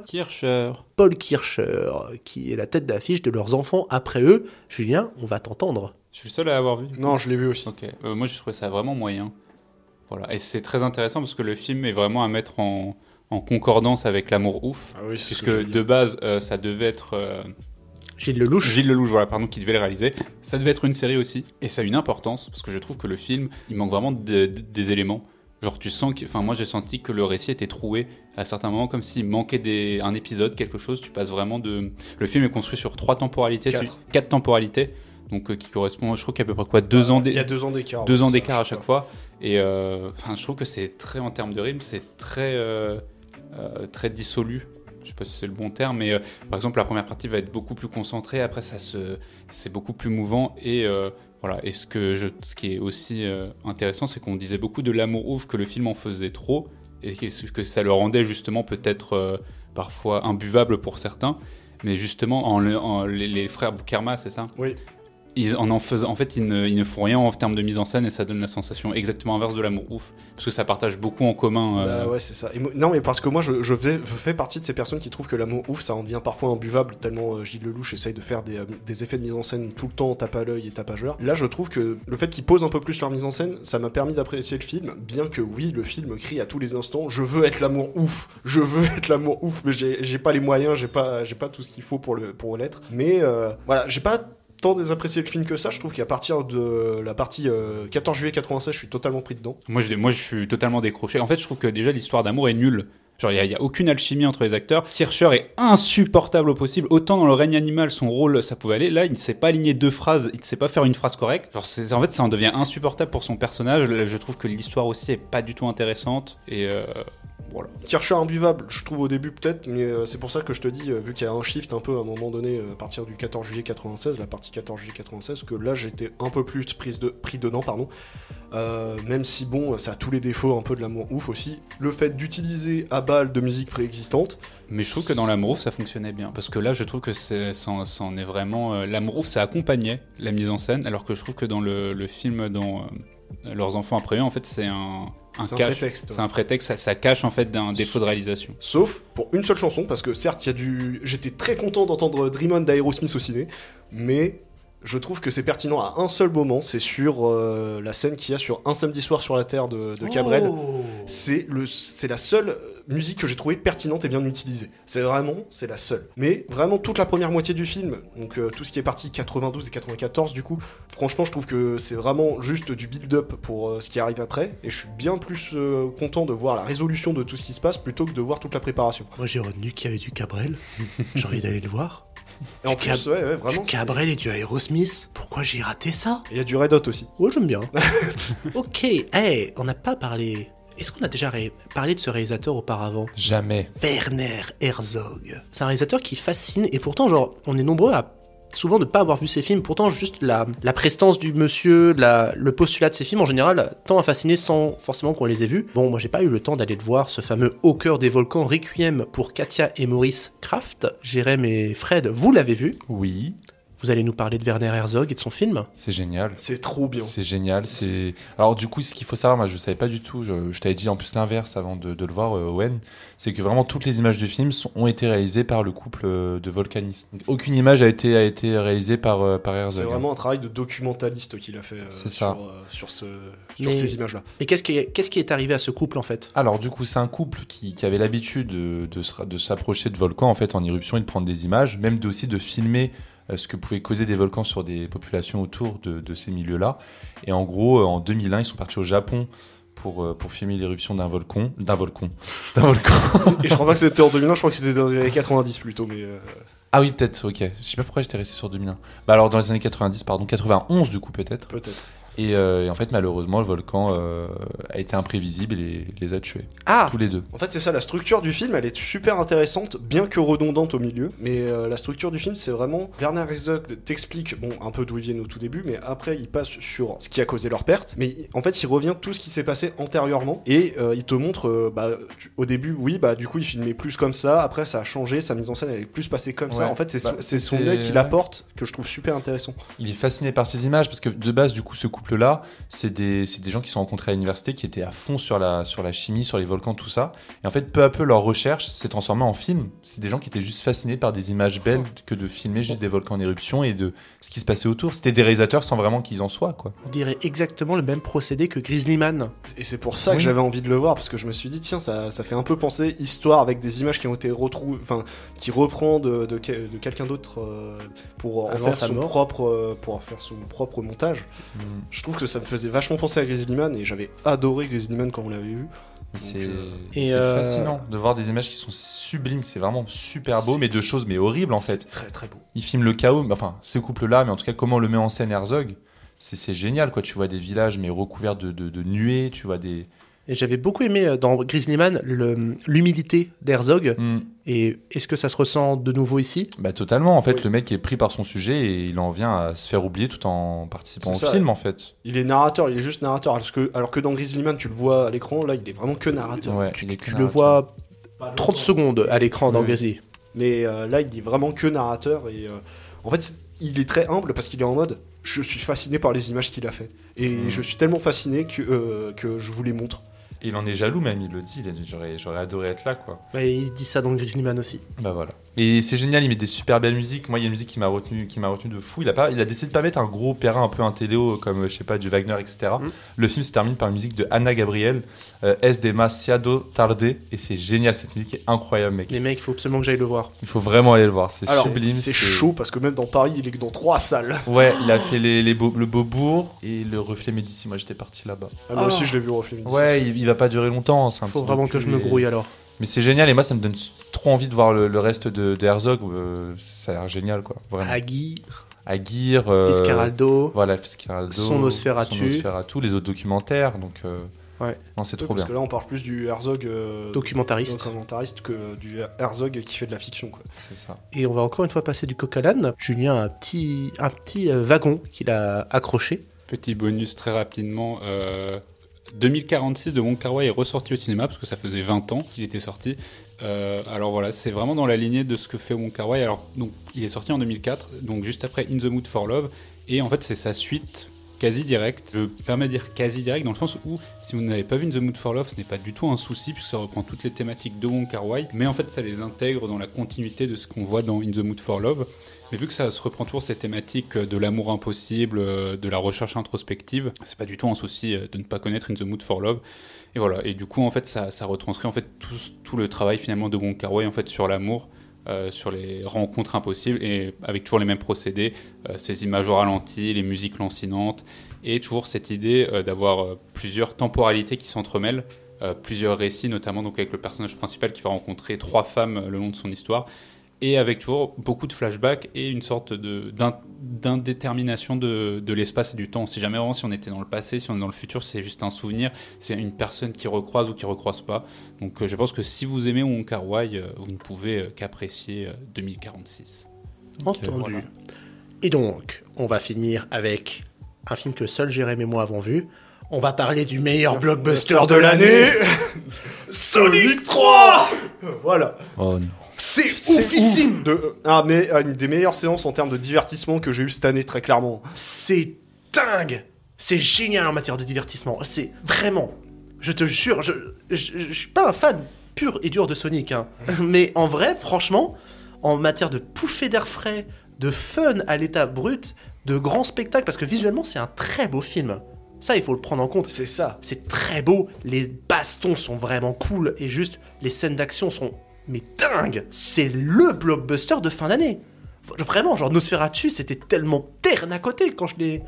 Kircher, qui est la tête d'affiche de Leurs enfants après eux. Julien, on va t'entendre. Je suis le seul à l'avoir vu. Non, je l'ai vu aussi. Ok. Moi, je trouvais ça vraiment moyen. Voilà. Et c'est très intéressant parce que le film est vraiment à mettre en concordance avec L'amour ouf. Ah oui, c'est ce Puisque que j'allais dire. de base, ça devait être Gilles Lelouch. Gilles Lelouch, voilà, pardon, qui devait le réaliser. Ça devait être une série aussi. Et ça a une importance parce que je trouve que le film, il manque vraiment des éléments. Genre, tu sens que. Enfin, moi, j'ai senti que le récit était troué à certains moments, comme s'il manquait un épisode, quelque chose. Tu passes vraiment de. Le film est construit sur 3 temporalités. 4 temporalités. Donc, qui correspond, je crois qu'il y a à peu près quoi 2 ans Il y a 2 ans d'écart. 2 ans ça, d'écart à je sais chaque pas. fois. Et je trouve que c'est très, en termes de rythme, c'est très, très dissolu. Je sais pas si c'est le bon terme, mais par exemple, la première partie va être beaucoup plus concentrée. Après, c'est beaucoup plus mouvant. Et voilà. Et ce qui est aussi intéressant, c'est qu'on disait beaucoup de L'amour ouf, que le film en faisait trop. Et que ça le rendait justement peut-être parfois imbuvable pour certains. Mais justement, les frères Boukerma, c'est ça ? Oui. En fait, ils ne font rien en termes de mise en scène et ça donne la sensation exactement inverse de L'amour ouf. Parce que ça partage beaucoup en commun. Bah ouais, c'est ça. Non, mais parce que moi, je fais partie de ces personnes qui trouvent que L'amour ouf, ça en devient parfois imbuvable, tellement Gilles Lelouch essaye de faire des effets de mise en scène tout le temps, tape à l'œil et tapageur. Là, je trouve que le fait qu'ils posent un peu plus leur mise en scène, ça m'a permis d'apprécier le film, bien que oui, le film crie à tous les instants, je veux être l'amour ouf, je veux être l'amour ouf, mais j'ai pas les moyens, j'ai pas tout ce qu'il faut pour l'être. Mais voilà, j'ai pas tant désapprécié le film que ça. Je trouve qu'à partir de la partie 14 juillet 96, je suis totalement pris dedans. Moi, je suis totalement décroché. En fait, je trouve que déjà l'histoire d'amour est nulle. Genre, il y a aucune alchimie entre les acteurs. Kircher est insupportable au possible. Autant dans Le règne animal, son rôle, ça pouvait aller. Là, il ne sait pas aligner 2 phrases. Il ne sait pas faire une phrase correcte. Genre, en fait, ça en devient insupportable pour son personnage. Là, je trouve que l'histoire aussi est pas du tout intéressante. Et voilà. Kircher imbuvable, je trouve au début peut-être, mais c'est pour ça que je te dis, vu qu'il y a un shift un peu à un moment donné, à partir du 14 juillet 96, la partie 14 juillet 96, que là j'étais un peu plus pris dedans, pardon. Même si bon, ça a tous les défauts un peu de L'amour ouf aussi. Le fait d'utiliser à balle de musique préexistante. Mais je trouve que dans L'amour ouf, ça fonctionnait bien. Parce que là, je trouve que ça en est vraiment. L'amour ouf, ça accompagnait la mise en scène, alors que je trouve que dans le film, dans Leurs enfants après eux, en fait, c'est un prétexte. C'est un prétexte, ça cache en fait d'un défaut de réalisation. Sauf pour une seule chanson, parce que certes, j'étais très content d'entendre Dream On d'Aerosmith au ciné, mais je trouve que c'est pertinent à un seul moment, c'est sur la scène qu'il y a sur Un samedi soir sur la Terre de Cabrel. C'est la seule musique que j'ai trouvée pertinente et bien utilisée. C'est la seule. Mais vraiment toute la première moitié du film, donc tout ce qui est parti 92 et 94 du coup, franchement je trouve que c'est vraiment juste du build-up pour ce qui arrive après, et je suis bien plus content de voir la résolution de tout ce qui se passe plutôt que de voir toute la préparation. Moi j'ai retenu qu'il y avait du Cabrel. J'ai envie d'aller le voir. Et en plus, ouais, vraiment. Du Cabrel et du Aerosmith. Pourquoi j'ai raté ça? Il y a du Red Hot aussi. Ouais, j'aime bien. Ok, on n'a pas parlé. Est-ce qu'on a déjà parlé de ce réalisateur auparavant? Jamais. Werner Herzog. C'est un réalisateur qui fascine, et pourtant, genre, on est nombreux à souvent ne pas avoir vu ses films. Pourtant, juste la prestance du monsieur, le postulat de ses films en général, tend à fasciner sans forcément qu'on les ait vus. Bon, moi j'ai pas eu le temps d'aller le voir, ce fameux Au cœur des volcans, Requiem pour Katia et Maurice Kraft. Jérém et Fred, vous l'avez vu? Oui. Vous allez nous parler de Werner Herzog et de son film. C'est génial. C'est trop bien. C'est génial. Alors du coup, ce qu'il faut savoir, moi je savais pas du tout, je t'avais dit en plus l'inverse avant de le voir, Owen, c'est que vraiment toutes les images du film ont été réalisées par le couple de volcanistes. Donc, aucune image a été réalisée par Herzog. C'est vraiment un travail de documentaliste qu'il a fait sur ces images-là. Et qu'est-ce qui est arrivé à ce couple en fait? Alors du coup, c'est un couple qui avait l'habitude de s'approcher de volcans en fait en éruption et de prendre des images, même aussi de filmer ce que pouvaient causer des volcans sur des populations autour de ces milieux-là. Et en gros, en 2001, ils sont partis au Japon pour filmer l'éruption d'un volcan. Et je crois pas que c'était en 2001, je crois que c'était dans les années 90 plutôt, mais... Ah oui, peut-être, ok. Je sais pas pourquoi j'étais resté sur 2001. Bah alors dans les années 90, pardon, 91 du coup peut-être. Peut-être. Et en fait, malheureusement, le volcan a été imprévisible et les a tués. Ah. Tous les deux. En fait, c'est ça, la structure du film, elle est super intéressante, bien que redondante au milieu. Mais la structure du film, c'est vraiment... Werner Herzog t'explique, un peu d'où ils viennent au tout début, mais après, il passe sur ce qui a causé leur perte. Mais en fait, il revient tout ce qui s'est passé antérieurement. Et il te montre, au début, oui, du coup, il filmait plus comme ça. Après, ça a changé, sa mise en scène, elle est plus passée comme ça. En fait, c'est son œil qui l'apporte, que je trouve super intéressant. Il est fasciné par ces images, parce que de base, du coup, ce couple couple-là, c'est des gens qui sont rencontrés à l'université, qui étaient à fond sur la chimie, sur les volcans, tout ça. Et en fait, peu à peu, leur recherche s'est transformée en film. C'est des gens qui étaient juste fascinés par des images belles que de filmer juste des volcans en éruption et de ce qui se passait autour. C'était des réalisateurs sans vraiment qu'ils en soient, quoi. On dirait exactement le même procédé que Grizzly Man. Et c'est pour ça que j'avais envie de le voir, parce que je me suis dit, tiens, ça fait un peu penser histoire avec des images qui ont été retrouvées, enfin, qui reprend de quelqu'un d'autre pour en faire son propre montage. Je trouve que ça me faisait vachement penser à Grizzly Man, et j'avais adoré Grizzly Man quand on l'avait vu. C'est fascinant de voir des images qui sont sublimes, c'est vraiment super beau, mais de choses horribles en fait. C'est très très beau. Il filme le chaos, enfin ce couple-là, mais en tout cas comment on le met en scène Herzog, c'est génial quoi. Tu vois des villages mais recouverts de nuées, tu vois des... Et j'avais beaucoup aimé dans Grizzly Man l'humilité d'Herzog. Et est-ce que ça se ressent de nouveau ici ? Bah totalement, en fait, le mec est pris par son sujet et il en vient à se faire oublier tout en participant au film, en fait. Il est narrateur, il est juste narrateur, alors que dans Grizzly Man, tu le vois à l'écran, là, il est vraiment que narrateur. Ouais, tu le vois 30 secondes à l'écran dans Grizzly. Mais là, il est vraiment que narrateur et en fait, il est très humble parce qu'il est en mode je suis fasciné par les images qu'il a fait. Et je suis tellement fasciné que je vous les montre. Et il en est jaloux même, il le dit, j'aurais adoré être là quoi. Bah, il dit ça dans Grizzly Man aussi. Bah voilà. Et c'est génial, il met des super belles musiques. Moi il y a une musique qui m'a retenu de fou. Il a décidé de pas mettre un gros opéra un peu intello comme je sais pas du Wagner etc. Le film se termine par une musique de Anna Gabriel, Es demasiado tarde, et c'est génial, cette musique est incroyable mec. Les mecs, il faut absolument que j'aille le voir. Il faut vraiment aller le voir, c'est sublime. C'est chaud parce que même dans Paris il est que dans 3 salles. Ouais, il a fait le Beaubourg et le Reflet Médicis, moi j'étais parti là-bas. Moi aussi je l'ai vu au Reflet Médicis. Ouais, il va pas durer longtemps. Faut vraiment que je me grouille alors. Mais c'est génial et moi ça me donne trop envie de voir le reste de Herzog. Ça a l'air génial quoi. Vraiment. Aguirre, Fitzcarraldo. Voilà, Fitzcarraldo. Son Nosferatu, les autres documentaires. Donc ouais. Non, c'est trop parce bien. Parce que là on parle plus du Herzog documentariste que du Herzog qui fait de la fiction quoi. C'est ça. Et on va encore une fois passer du coq à l'âne. Julien a un petit wagon qu'il a accroché. Petit bonus très rapidement. 2046 de Wong Kar-wai est ressorti au cinéma parce que ça faisait 20 ans qu'il était sorti. Alors voilà, c'est vraiment dans la lignée de ce que fait Wong Kar-wai. Alors donc il est sorti en 2004, donc juste après In the Mood for Love, et en fait c'est sa suite quasi directe. Je me permets de dire quasi direct dans le sens où si vous n'avez pas vu In the Mood for Love, ce n'est pas du tout un souci puisque ça reprend toutes les thématiques de Wong Kar-wai, mais en fait ça les intègre dans la continuité de ce qu'on voit dans In the Mood for Love. Mais vu que ça se reprend toujours ces thématiques de l'amour impossible, de la recherche introspective, c'est pas du tout un souci de ne pas connaître In the Mood for Love. Et voilà. Et du coup, en fait, ça retranscrit en fait tout le travail finalement de Wong Kar-wai en fait sur l'amour, sur les rencontres impossibles et avec toujours les mêmes procédés, ces images au ralenti, les musiques lancinantes et toujours cette idée d'avoir plusieurs temporalités qui s'entremêlent, plusieurs récits notamment donc avec le personnage principal qui va rencontrer 3 femmes le long de son histoire. Et avec toujours beaucoup de flashbacks et une sorte d'indétermination de l'espace et du temps. On sait jamais vraiment si on était dans le passé, si on est dans le futur, c'est juste un souvenir, c'est une personne qui recroise ou qui recroise pas. Donc je pense que si vous aimez Wong Kar-wai, vous ne pouvez qu'apprécier 2046. Entendu. Voilà. Et donc, on va finir avec un film que seul Jérém et moi avons vu. On va parler du meilleur blockbuster de l'année, Sonic 3. Voilà. Oh non. C'est oufissime mais une des meilleures séances en termes de divertissement que j'ai eu cette année, très clairement. C'est dingue. C'est génial en matière de divertissement. C'est vraiment... Je te jure, je suis pas un fan pur et dur de Sonic, hein. Mais en vrai, franchement, en matière de bouffée d'air frais, de fun à l'état brut, de grands spectacles, parce que visuellement, c'est un très beau film. Ça, il faut le prendre en compte. C'est ça. C'est très beau. Les bastons sont vraiment cool. Et juste, les scènes d'action sont... Mais dingue. C'est le blockbuster de fin d'année. Vraiment, genre Nosferatu, c'était tellement terne à côté quand je l'ai...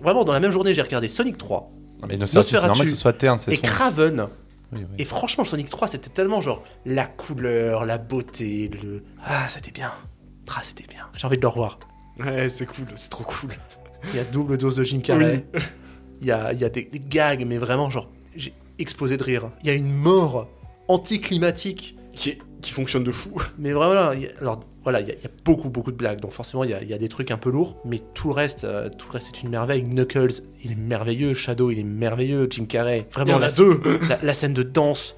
Vraiment, dans la même journée, j'ai regardé Sonic 3. Mais Nosferatu, c'est normal que ce soit terne. Et Craven. Oui. Et franchement, Sonic 3, c'était tellement genre... La couleur, la beauté, Ah, c'était bien. Ah, c'était bien. J'ai envie de le revoir. Ouais, c'est cool. C'est trop cool. Il y a double dose de Jim Carrey. Oui. Il y a des gags, mais vraiment, genre... J'ai explosé de rire. Il y a une mort anticlimatique qui fonctionne de fou. Mais voilà, il y a beaucoup de blagues, donc forcément il y a des trucs un peu lourds, mais tout le reste est une merveille. Knuckles, il est merveilleux, Shadow, il est merveilleux, Jim Carrey, vraiment la scène de danse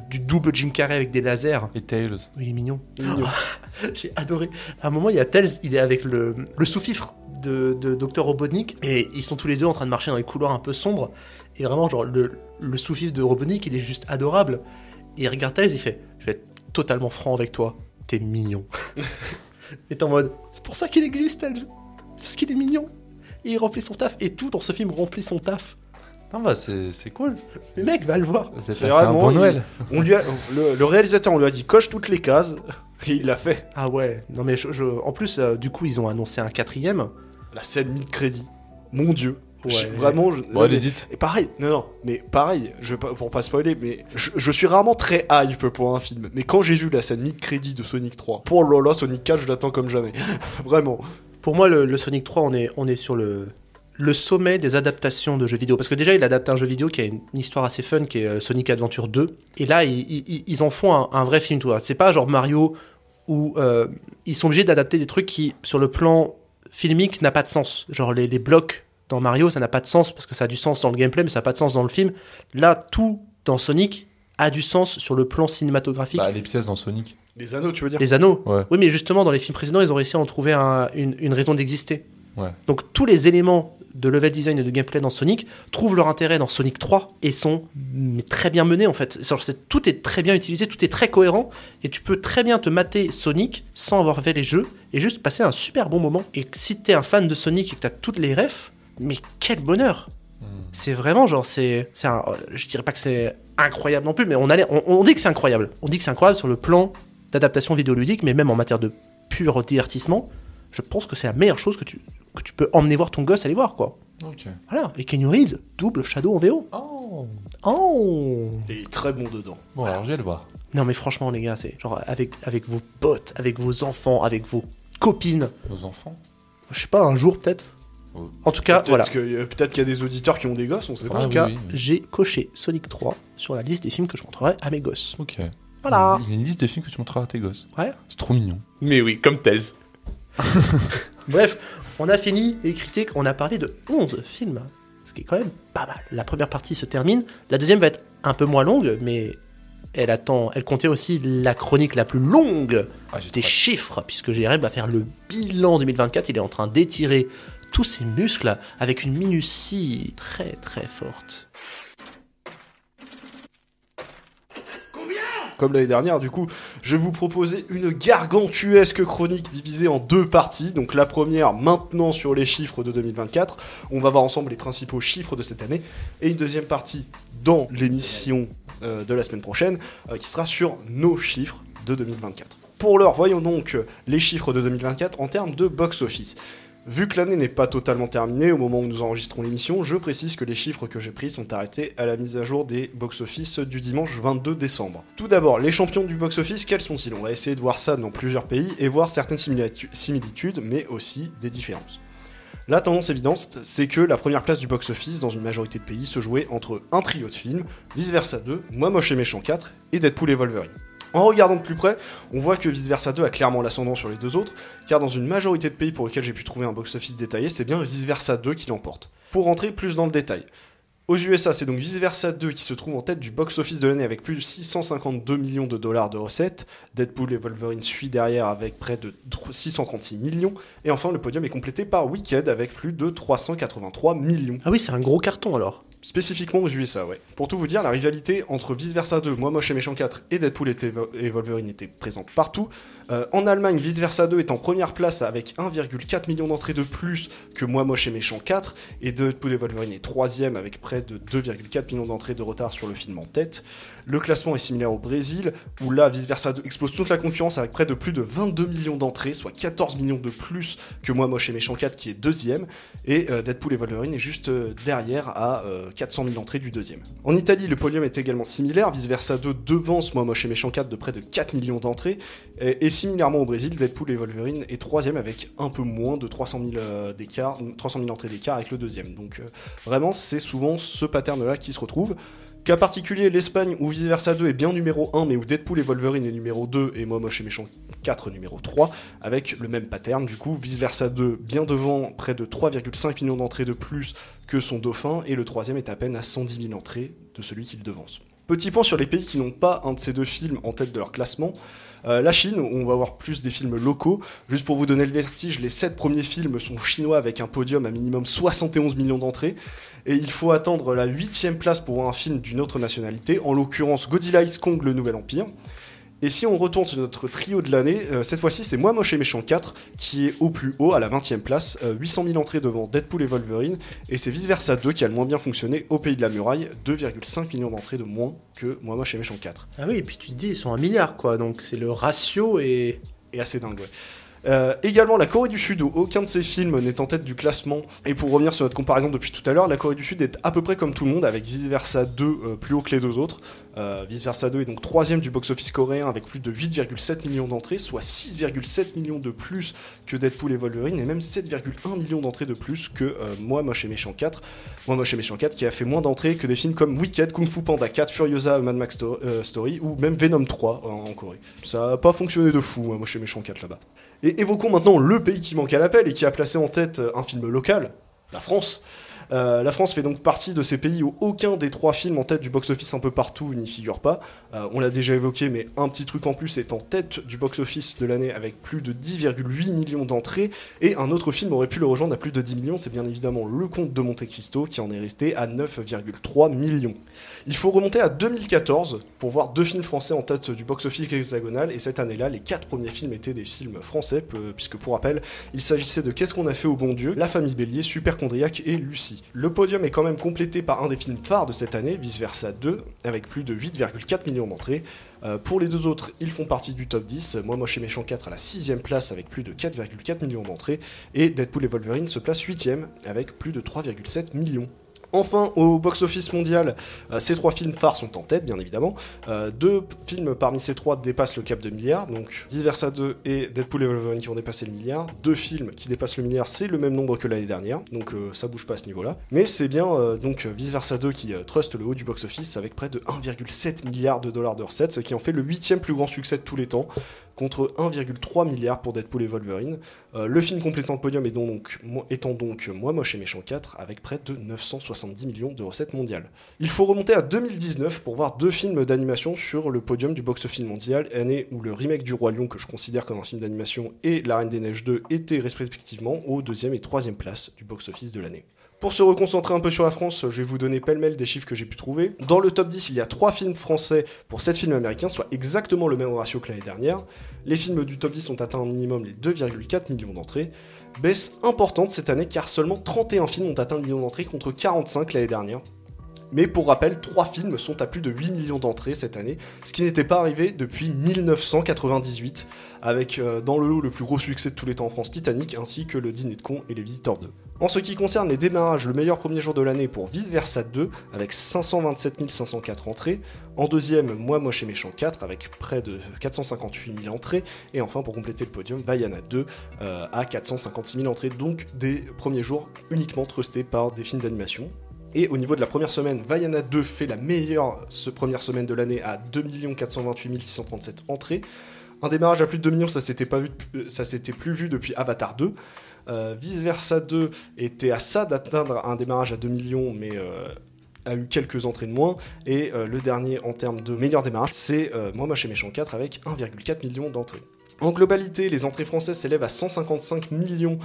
du double Jim Carrey avec des lasers. Et Tails. Oui, il est mignon. J'ai adoré. À un moment, il y a Tails, il est avec le sous-fifre de Dr Robotnik, et ils sont tous les deux en train de marcher dans les couloirs un peu sombres, et vraiment genre le sous-fifre de Robotnik il est juste adorable, et il regarde Tails, il fait « Je vais être totalement franc avec toi, t'es mignon ». Et t'es en mode « C'est pour ça qu'il existe Tails, parce qu'il est mignon ». Et il remplit son taf, et tout dans ce film remplit son taf. Non, bah c'est cool. Mais mec, va le voir. C'est un vraiment, bon Noël. Le réalisateur, on lui a dit coche toutes les cases, et il l'a fait. Ah ouais, non mais en plus, du coup, ils ont annoncé un 4ème. La scène mid-crédit, mon dieu. Ouais. Vraiment, Bon, allez, dites. et pareil, non, mais pareil, pour pas spoiler, mais je suis rarement très hype pour un film. Mais quand j'ai vu la scène mid-crédit de Sonic 3, pour Lola, Sonic 4, je l'attends comme jamais. Vraiment. Pour moi, le Sonic 3, on est sur le sommet des adaptations de jeux vidéo. Parce que déjà, il adapte un jeu vidéo qui a une histoire assez fun, qui est Sonic Adventure 2. Et là, ils en font un vrai film, tu vois. C'est pas genre Mario où ils sont obligés d'adapter des trucs qui, sur le plan filmique, n'a pas de sens. Genre les blocs dans Mario, ça n'a pas de sens parce que ça a du sens dans le gameplay, mais ça n'a pas de sens dans le film. Là, tout dans Sonic a du sens sur le plan cinématographique. Bah, les pièces dans Sonic. Les anneaux, tu veux dire? Les anneaux. Ouais. Oui, mais justement, dans les films précédents, ils ont réussi à en trouver une raison d'exister. Ouais. Donc tous les éléments de level design et de gameplay dans Sonic trouvent leur intérêt dans Sonic 3 et sont très bien menés en fait. Tout est très bien utilisé, tout est très cohérent et tu peux très bien te mater Sonic sans avoir fait les jeux et juste passer un super bon moment. Et si t'es un fan de Sonic et que t'as toutes les refs, mais quel bonheur! C'est vraiment genre, je dirais pas que c'est incroyable non plus, mais on dit que c'est incroyable. On dit que c'est incroyable sur le plan d'adaptation vidéoludique, mais même en matière de pur divertissement, je pense que c'est la meilleure chose que tu peux emmener voir ton gosse aller voir, quoi. Ok. Voilà, et Keanu Reeves, double Shadow en VO. Oh. Et il est très bon dedans. Bon, alors je vais le voir. Non mais franchement les gars, c'est genre avec vos potes, avec vos enfants, avec vos copines. Nos enfants. Je sais pas, un jour peut-être. Oh. En tout cas, voilà. Peut-être qu'il y a des auditeurs qui ont des gosses, on sait En pas. tout cas, oui. j'ai coché Sonic 3 sur la liste des films que je montrerai à mes gosses. Ok. Voilà. Il y a une liste de films que tu montreras à tes gosses. Ouais. C'est trop mignon. Mais oui, comme Tails. Bref, on a fini les critiques, on a parlé de 11 films, ce qui est quand même pas mal. La première partie se termine, la deuxième va être un peu moins longue, mais elle comptait aussi la chronique la plus longue des chiffres, puisque JRM va faire le bilan 2024, il est en train d'étirer tous ses muscles avec une minutie très très forte. Comme l'année dernière, du coup, je vais vous proposer une gargantuesque chronique divisée en deux parties. Donc la première, maintenant sur les chiffres de 2024. On va voir ensemble les principaux chiffres de cette année. Et une deuxième partie dans l'émission de la semaine prochaine, qui sera sur nos chiffres de 2024. Pour l'heure, voyons donc les chiffres de 2024 en termes de box-office. Vu que l'année n'est pas totalement terminée au moment où nous enregistrons l'émission, je précise que les chiffres que j'ai pris sont arrêtés à la mise à jour des box-office du dimanche 22 décembre. Tout d'abord, les champions du box-office, quels sont-ils? On va essayer de voir ça dans plusieurs pays et voir certaines similitudes, mais aussi des différences. La tendance évidente, c'est que la première place du box-office dans une majorité de pays se jouait entre un trio de films, Vice Versa 2, Moi Moche et Méchant 4 et Deadpool et Wolverine. En regardant de plus près, on voit que Vice Versa 2 a clairement l'ascendant sur les deux autres, car dans une majorité de pays pour lesquels j'ai pu trouver un box-office détaillé, c'est bien Vice Versa 2 qui l'emporte. Pour rentrer plus dans le détail, aux USA, c'est donc Vice Versa 2 qui se trouve en tête du box-office de l'année avec plus de 652 millions de dollars de recettes, Deadpool et Wolverine suit derrière avec près de 636 millions, et enfin le podium est complété par Wicked avec plus de 383 millions. Ah oui, c'est un gros carton alors. Spécifiquement aux USA, ouais. Pour tout vous dire, la rivalité entre Vice Versa 2, Moi Moche et Méchant 4 et Deadpool et Wolverine était présente partout. En Allemagne, Vice Versa 2 est en première place avec 1,4 million d'entrées de plus que Moi Moche et Méchant 4, et Deadpool et Wolverine est troisième avec près de 2,4 millions d'entrées de retard sur le film en tête. Le classement est similaire au Brésil, où là, Vice Versa 2 explose toute la concurrence avec près de plus de 22 millions d'entrées, soit 14 millions de plus que Moi Moche et Méchant 4 qui est deuxième, et Deadpool et Wolverine est juste derrière à 400 000 entrées du deuxième. En Italie, le podium est également similaire, Vice Versa 2 devance Moi Moche et Méchant 4 de près de 4 millions d'entrées, et similairement au Brésil, Deadpool et Wolverine est troisième avec un peu moins de 300 000 entrées d'écart avec le deuxième. Donc vraiment, c'est souvent ce pattern-là qui se retrouve. Cas particulier, l'Espagne où Vice Versa 2 est bien numéro 1, mais où Deadpool et Wolverine est numéro 2 et Moi Moche et Méchant 4 numéro 3, avec le même pattern. Du coup, Vice Versa 2 bien devant, près de 3,5 millions d'entrées de plus que son dauphin, et le troisième est à peine à 110 000 entrées de celui qui le devance. Petit point sur les pays qui n'ont pas un de ces deux films en tête de leur classement. La Chine, où on va avoir plus des films locaux. Juste pour vous donner le vertige, les 7 premiers films sont chinois avec un podium à minimum 71 millions d'entrées. Et il faut attendre la 8ème place pour voir un film d'une autre nationalité, en l'occurrence Godzilla X Kong le Nouvel Empire. Et si on retourne sur notre trio de l'année, cette fois-ci c'est Moi Moche et Méchant 4 qui est au plus haut à la 20ème place, 800 000 entrées devant Deadpool et Wolverine, et c'est Vice Versa 2 qui a le moins bien fonctionné au Pays de la Muraille, 2,5 millions d'entrées de moins que Moi Moche et Méchant 4. Ah oui, et puis tu te dis, ils sont 1 milliard, quoi, donc c'est le ratio et assez dingue, ouais. Également la Corée du Sud, où aucun de ces films n'est en tête du classement. Et pour revenir sur notre comparaison depuis tout à l'heure, la Corée du Sud est à peu près comme tout le monde, avec Vice Versa 2 plus haut que les deux autres. Vice Versa 2 est donc 3ème du box-office coréen avec plus de 8,7 millions d'entrées, soit 6,7 millions de plus que Deadpool et Wolverine, et même 7,1 millions d'entrées de plus que Moi Moche et Méchant 4. Moi Moche et Méchant 4 qui a fait moins d'entrées que des films comme Wicked, Kung Fu Panda 4, Furiosa, Mad Max Story, ou même Venom 3 en Corée. Ça n'a pas fonctionné de fou, Moi Moche et Méchant 4 là-bas. Et évoquons maintenant le pays qui manque à l'appel et qui a placé en tête un film local, la France. La France fait donc partie de ces pays où aucun des 3 films en tête du box-office un peu partout n'y figure pas. On l'a déjà évoqué, mais un petit truc en plus est en tête du box-office de l'année avec plus de 10,8 millions d'entrées, et un autre film aurait pu le rejoindre à plus de 10 millions, c'est bien évidemment Le Comte de Monte-Cristo qui en est resté à 9,3 millions. Il faut remonter à 2014 pour voir 2 films français en tête du box-office hexagonal, et cette année-là, les 4 premiers films étaient des films français, puisque pour rappel, il s'agissait de Qu'est-ce qu'on a fait au bon Dieu, La Famille Bélier, Superchondriac et Lucie. Le podium est quand même complété par un des films phares de cette année, Vice Versa 2, avec plus de 8,4 millions d'entrées. Pour les deux autres, ils font partie du top 10. Moi Moche et Méchant 4 à la 6ème place avec plus de 4,4 millions d'entrées. Et Deadpool et Wolverine se placent 8ème avec plus de 3,7 millions. Enfin, au box-office mondial, ces 3 films phares sont en tête, bien évidemment. 2 films parmi ces 3 dépassent le cap de milliard, donc Vice Versa 2 et Deadpool et Wolverine qui ont dépassé le milliard. 2 films qui dépassent le milliard, c'est le même nombre que l'année dernière, donc ça bouge pas à ce niveau-là. Mais c'est bien donc Vice Versa 2 qui truste le haut du box-office avec près de 1,7 milliard de dollars de recettes, ce qui en fait le 8ème plus grand succès de tous les temps, contre 1,3 milliard pour Deadpool et Wolverine. Le film complétant le podium étant donc Moi Moche et Méchant 4 avec près de 970 millions de recettes mondiales. Il faut remonter à 2019 pour voir 2 films d'animation sur le podium du box-office mondial, année où le remake du Roi Lion, que je considère comme un film d'animation, et La Reine des Neiges 2 étaient respectivement aux 2e et 3e places du box-office de l'année. Pour se reconcentrer un peu sur la France, je vais vous donner pêle-mêle des chiffres que j'ai pu trouver. Dans le top 10, il y a 3 films français pour 7 films américains, soit exactement le même ratio que l'année dernière. Les films du top 10 ont atteint un minimum les 2,4 millions d'entrées. Baisse importante cette année car seulement 31 films ont atteint le million d'entrées contre 45 l'année dernière. Mais pour rappel, 3 films sont à plus de 8 millions d'entrées cette année, ce qui n'était pas arrivé depuis 1998, avec dans le lot le plus gros succès de tous les temps en France, Titanic, ainsi que Le Dîner de Cons et Les Visiteurs 2. En ce qui concerne les démarrages, le meilleur premier jour de l'année pour Vice Versa 2, avec 527 504 entrées. En deuxième, Moi Moche et Méchant 4, avec près de 458 000 entrées. Et enfin, pour compléter le podium, Vaiana 2, à 456 000 entrées, donc des premiers jours uniquement trustés par des films d'animation. Et au niveau de la première semaine, Vaiana 2 fait la meilleure première semaine de l'année à 2 428 637 entrées. Un démarrage à plus de 2 millions, ça s'était plus vu depuis Avatar 2. Vice Versa 2 était à ça d'atteindre un démarrage à 2 millions, mais a eu quelques entrées de moins. Et le dernier en termes de meilleur démarrage, c'est Moi Moche et Méchant 4 avec 1,4 million d'entrées. En globalité, les entrées françaises s'élèvent à 155 millions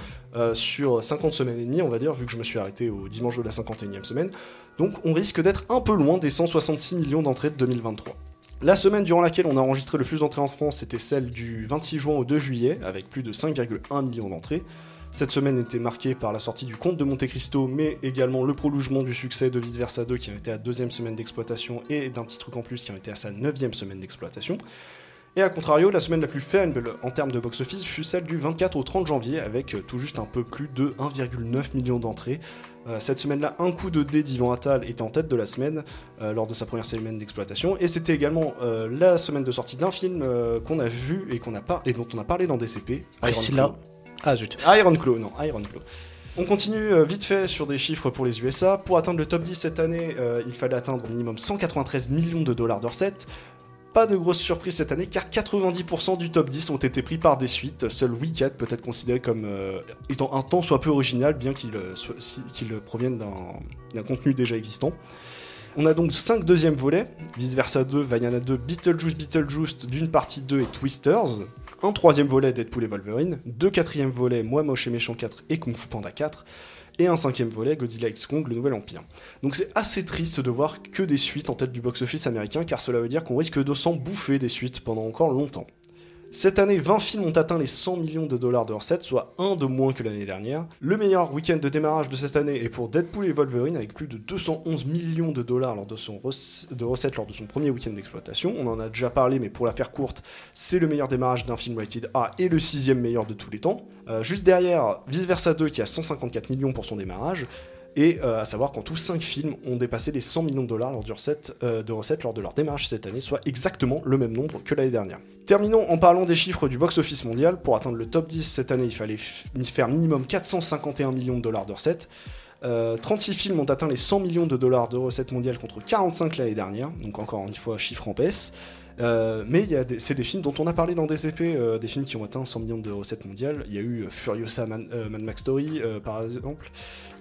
sur 50 semaines et demie, on va dire, vu que je me suis arrêté au dimanche de la 51e semaine. Donc on risque d'être un peu loin des 166 millions d'entrées de 2023. La semaine durant laquelle on a enregistré le plus d'entrées en France, c'était celle du 26 juin au 2 juillet, avec plus de 5,1 millions d'entrées. Cette semaine était marquée par la sortie du Comte de Monte-Cristo, mais également le prolongement du succès de Vice Versa 2 qui en était à 2e semaine d'exploitation, et d'un petit truc en plus qui en était à sa 9e semaine d'exploitation. Et à contrario, la semaine la plus faible en termes de box-office fut celle du 24 au 30 janvier, avec tout juste un peu plus de 1,9 million d'entrées. Cette semaine-là, Un coup de dé d'Yvan Attal était en tête de la semaine lors de sa première semaine d'exploitation, et c'était également la semaine de sortie d'un film qu'on a vu et dont on a parlé dans DCP. Iron Claw. On continue vite fait sur des chiffres pour les USA. Pour atteindre le top 10 cette année, il fallait atteindre au minimum 193 millions de dollars de recettes. Pas de grosse surprise cette année car 90% du top 10 ont été pris par des suites. Seul Wicked peut être considéré comme étant un tant soit peu original, bien qu'il provienne d'un contenu déjà existant. On a donc 5 deuxièmes volets, Vice Versa 2, Vaiana 2, Beetlejuice, Dune Partie 2 et Twisters. Un troisième volet, Deadpool et Wolverine. 2 quatrièmes volets, Moi Moche et Méchant 4 et Kung Fu Panda 4. Et un cinquième volet, Godzilla x Kong, le Nouvel Empire. Donc c'est assez triste de voir que des suites en tête du box-office américain, car cela veut dire qu'on risque de s'en bouffer des suites pendant encore longtemps. Cette année, 20 films ont atteint les 100 millions de dollars de recettes, soit un de moins que l'année dernière. Le meilleur week-end de démarrage de cette année est pour Deadpool et Wolverine, avec plus de 211 millions de dollars de recettes lors de son premier week-end d'exploitation. On en a déjà parlé, mais pour la faire courte, c'est le meilleur démarrage d'un film rated R et le 6e meilleur de tous les temps. Juste derrière, Vice Versa 2 qui a 154 millions pour son démarrage. Et à savoir qu'en tout, 5 films ont dépassé les 100 millions de dollars de recettes lors de leur démarrage cette année, soit exactement le même nombre que l'année dernière. Terminons en parlant des chiffres du box-office mondial. Pour atteindre le top 10 cette année, il fallait faire minimum 451 millions de dollars de recettes. 36 films ont atteint les 100 millions de dollars de recettes mondiales contre 45 l'année dernière, donc encore une fois, chiffre en baisse. Mais c'est des films dont on a parlé dans DCP, des films qui ont atteint 100 millions de recettes mondiales. Il y a eu Furiosa Mad Max Story, par exemple,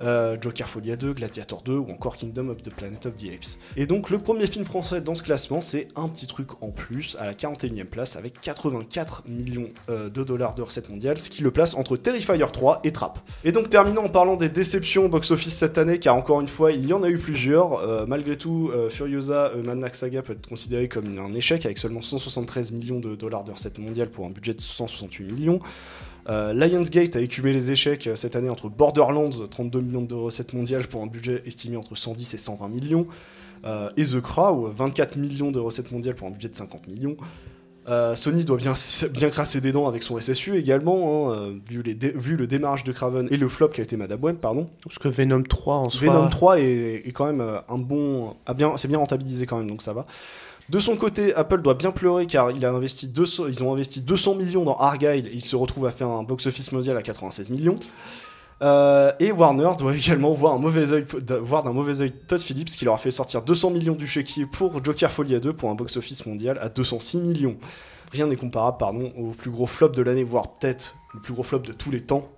Joker Folia 2, Gladiator 2 ou encore Kingdom of the Planet of the Apes. Et donc le premier film français dans ce classement, c'est un petit truc en plus, à la 41e place, avec 84 millions de dollars de recettes mondiales, ce qui le place entre Terrifier 3 et Trap. Et donc terminons en parlant des déceptions au box-office cette année, car encore une fois, il y en a eu plusieurs. Malgré tout, Furiosa Mad Max Saga peut être considéré comme un échec, avec seulement 173 millions de dollars de recettes mondiales pour un budget de 168 millions. Lionsgate a écumé les échecs cette année entre Borderlands, 32 millions de recettes mondiales pour un budget estimé entre 110 et 120 millions, et The Crow, 24 millions de recettes mondiales pour un budget de 50 millions. Sony doit bien crasser des dents avec son SSU également, vu le démarrage de Craven et le flop qui a été Madame Web, pardon. Parce que Venom 3 en soi... Venom 3 est quand même c'est bien rentabilisé quand même, donc ça va. De son côté, Apple doit bien pleurer car ils ont investi 200 millions dans Argyle et ils se retrouvent à faire un box-office mondial à 96 millions. Et Warner doit également voir d'un mauvais œil Todd Phillips qui leur a fait sortir 200 millions du chéquier pour Joker Folia 2 pour un box-office mondial à 206 millions. Rien n'est comparable, au plus gros flop de l'année, voire peut-être le plus gros flop de tous les temps,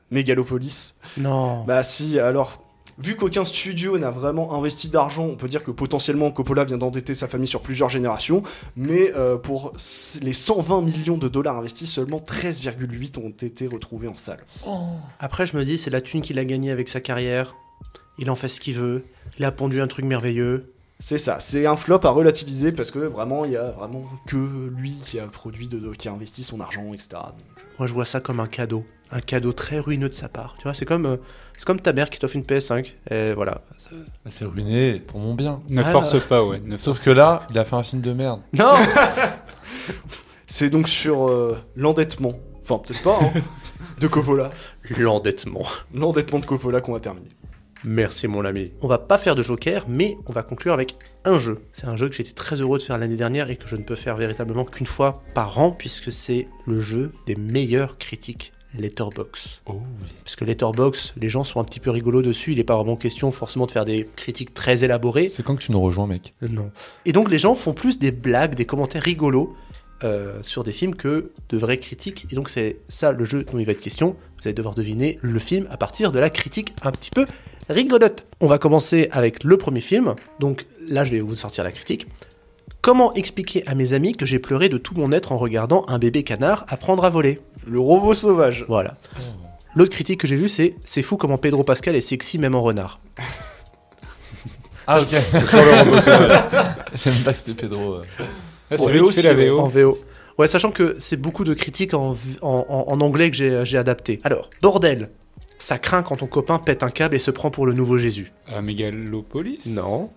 Megalopolis. Non. Bah si, alors... Vu qu'aucun studio n'a vraiment investi d'argent, on peut dire que potentiellement Coppola vient d'endetter sa famille sur plusieurs générations, mais pour les 120 millions de dollars investis, seulement 13,8 ont été retrouvés en salle. Après, je me dis, c'est la thune qu'il a gagnée avec sa carrière. Il en fait ce qu'il veut. Il a pondu un truc merveilleux. C'est ça, c'est un flop à relativiser parce que vraiment, il y a vraiment que lui qui a qui a investi son argent, etc. Donc... Moi, je vois ça comme un cadeau très ruineux de sa part. Tu vois, c'est comme ta mère qui t'offre une PS5. Et voilà. Ça... C'est ruiné pour mon bien. Ne force pas, ouais. Sauf que là, il a fait un film de merde. Non. C'est donc sur l'endettement, enfin peut-être pas, de Coppola. L'endettement De Coppola qu'on va terminer. Merci mon ami. On va pas faire de Joker, mais on va conclure avec un jeu. C'est un jeu que j'étais très heureux de faire l'année dernière et que je ne peux faire véritablement qu'une fois par an, puisque c'est le jeu des meilleures critiques Letterboxd. Oh. Parce que Letterboxd, les gens sont un petit peu rigolos dessus, il n'est pas vraiment question forcément de faire des critiques très élaborées. C'est quand que tu nous rejoins, mec? Non. Et donc les gens font plus des blagues, des commentaires rigolos sur des films que de vraies critiques. Et donc c'est ça le jeu dont il va être question. Vous allez devoir deviner le film à partir de la critique un petit peu rigolote. On va commencer avec le premier film. Donc là, je vais vous sortir la critique. Comment expliquer à mes amis que j'ai pleuré de tout mon être en regardant un bébé canard apprendre à voler? Le robot sauvage. Voilà. L'autre critique que j'ai vue, c'est fou comment Pedro Pascal est sexy même en renard. Ah, ok. Sur le robot sauvage. J'aime pas que c'était Pedro. Ah, c'est lui qui fait la VO. En VO. Ouais, sachant que c'est beaucoup de critiques en anglais que j'ai adapté. Alors, bordel. Ça craint quand ton copain pète un câble et se prend pour le nouveau Jésus. Megalopolis? Non.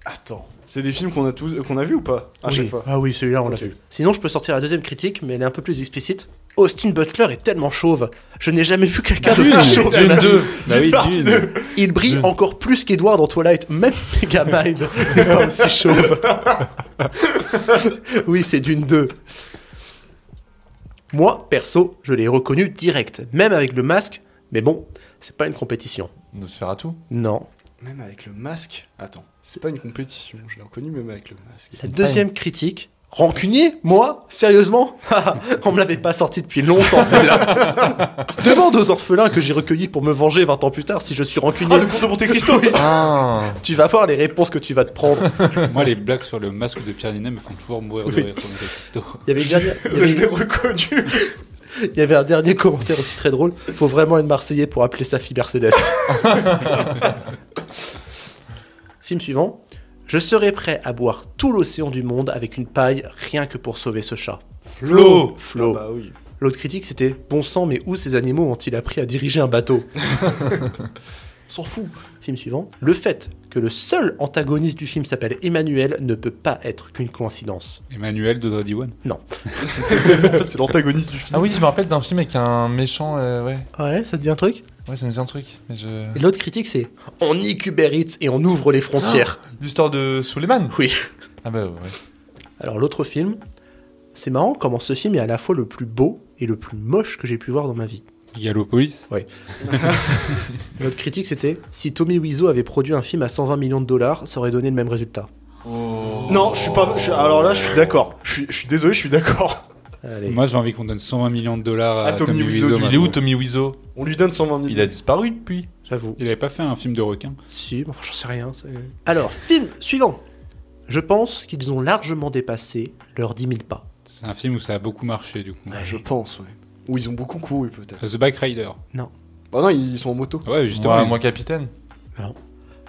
Attends, c'est des films qu'on a vu ou pas à chaque fois? Ah oui, celui-là on l'a vu. Sinon, je peux sortir la deuxième critique, mais elle est un peu plus explicite. Austin Butler est tellement chauve. Je n'ai jamais vu quelqu'un d'aussi chauve. Dune 2. Bah oui, Dune. Il brille encore plus qu'Edward dans Twilight. Même Megamind n'est pas aussi chauve. Oui, c'est Dune 2. Moi, perso, je l'ai reconnu direct, même avec le masque. Mais bon, c'est pas une compétition. Nosferatu? Non. Même avec le masque? Attends, c'est pas une compétition, je l'ai reconnu même avec le masque. La deuxième critique Rancunier, moi? Sérieusement? On me l'avait pas sorti depuis longtemps, celle-là. Demande aux orphelins que j'ai recueillis pour me venger 20 ans plus tard si je suis rancunier. Ah, le comte de Monte Cristo, oui. Ah. Tu vas voir les réponses que tu vas te prendre. Moi, les blagues sur le masque de Pierre Ninet me font toujours mourir de Oui. rire sur Monte Cristo. Il y avait une dernière- il y Je avait- l'ai reconnu. il y avait un dernier commentaire aussi très drôle. Faut vraiment être Marseillais pour appeler sa fille Mercedes. Film suivant. Je serais prêt à boire tout l'océan du monde avec une paille rien que pour sauver ce chat. Flo. Flo. Ah bah oui. L'autre critique c'était bon sang, mais où ces animaux ont-ils appris à diriger un bateau? S'en fout. Film suivant. Le fait que le seul antagoniste du film s'appelle Emmanuel ne peut pas être qu'une coïncidence. Emmanuel de Doddy One. C'est l'antagoniste du film. Ah oui, je me rappelle d'un film avec un méchant. Ouais. Ouais, ça te dit un truc? Ouais, ça me dit un truc. Mais je. Et l'autre critique c'est on nique Uber Eats et on ouvre les frontières. L'histoire de Suleiman. Oui. Ah bah ouais. Alors l'autre film, c'est marrant comment ce film est à la fois le plus beau et le plus moche que j'ai pu voir dans ma vie. Yellow Police. L'autre critique c'était si Tommy Wiseau avait produit un film à 120 millions de dollars, ça aurait donné le même résultat. Oh. Non, je suis pas. Alors là, je suis d'accord. Je suis désolé, je suis d'accord. Allez. Moi, j'ai envie qu'on donne 120 millions de dollars à À Tommy Tommy Wiseau, Wiseau. il Il est où maintenant. Tommy Wiseau? On lui donne 120 000. Il a disparu depuis. J'avoue. Il avait pas fait un film de requin. Si, mais enfin, j'en sais rien. Alors, film suivant. Je pense qu'ils ont largement dépassé leurs 10 000 pas. C'est un film où ça a beaucoup marché, du coup. Je pense, ouais. Ou ils ont beaucoup couru, peut-être. The Bike Rider. Bah non, ils sont en moto. Ouais, justement. Moi, capitaine.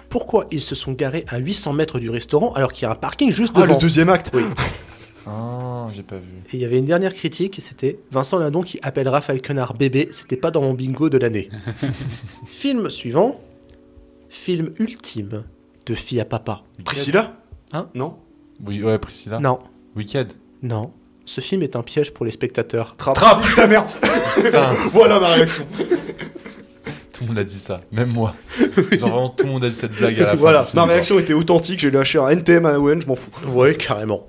Pourquoi ils se sont garés à 800 mètres du restaurant alors qu'il y a un parking juste Ah, devant? le deuxième acte. Oui. Ah, j'ai pas vu. Et il y avait une dernière critique, c'était Vincent Lindon qui appelle Raphaël Quenard bébé, c'était pas dans mon bingo de l'année. Film suivant. Film ultime de fille à papa. Priscilla. Hein? Non. Oui, ouais, Priscilla. Non, Wicked. non. Ce film est un piège pour les spectateurs. Trappe ta mère. Putain, Voilà ma réaction. tout le monde a dit ça. Même moi. Genre vraiment, tout le monde a dit cette blague à la fin. Voilà, du film, ma quoi. réaction était authentique. J'ai lâché un NTM à ON, je m'en fous. Ouais, carrément.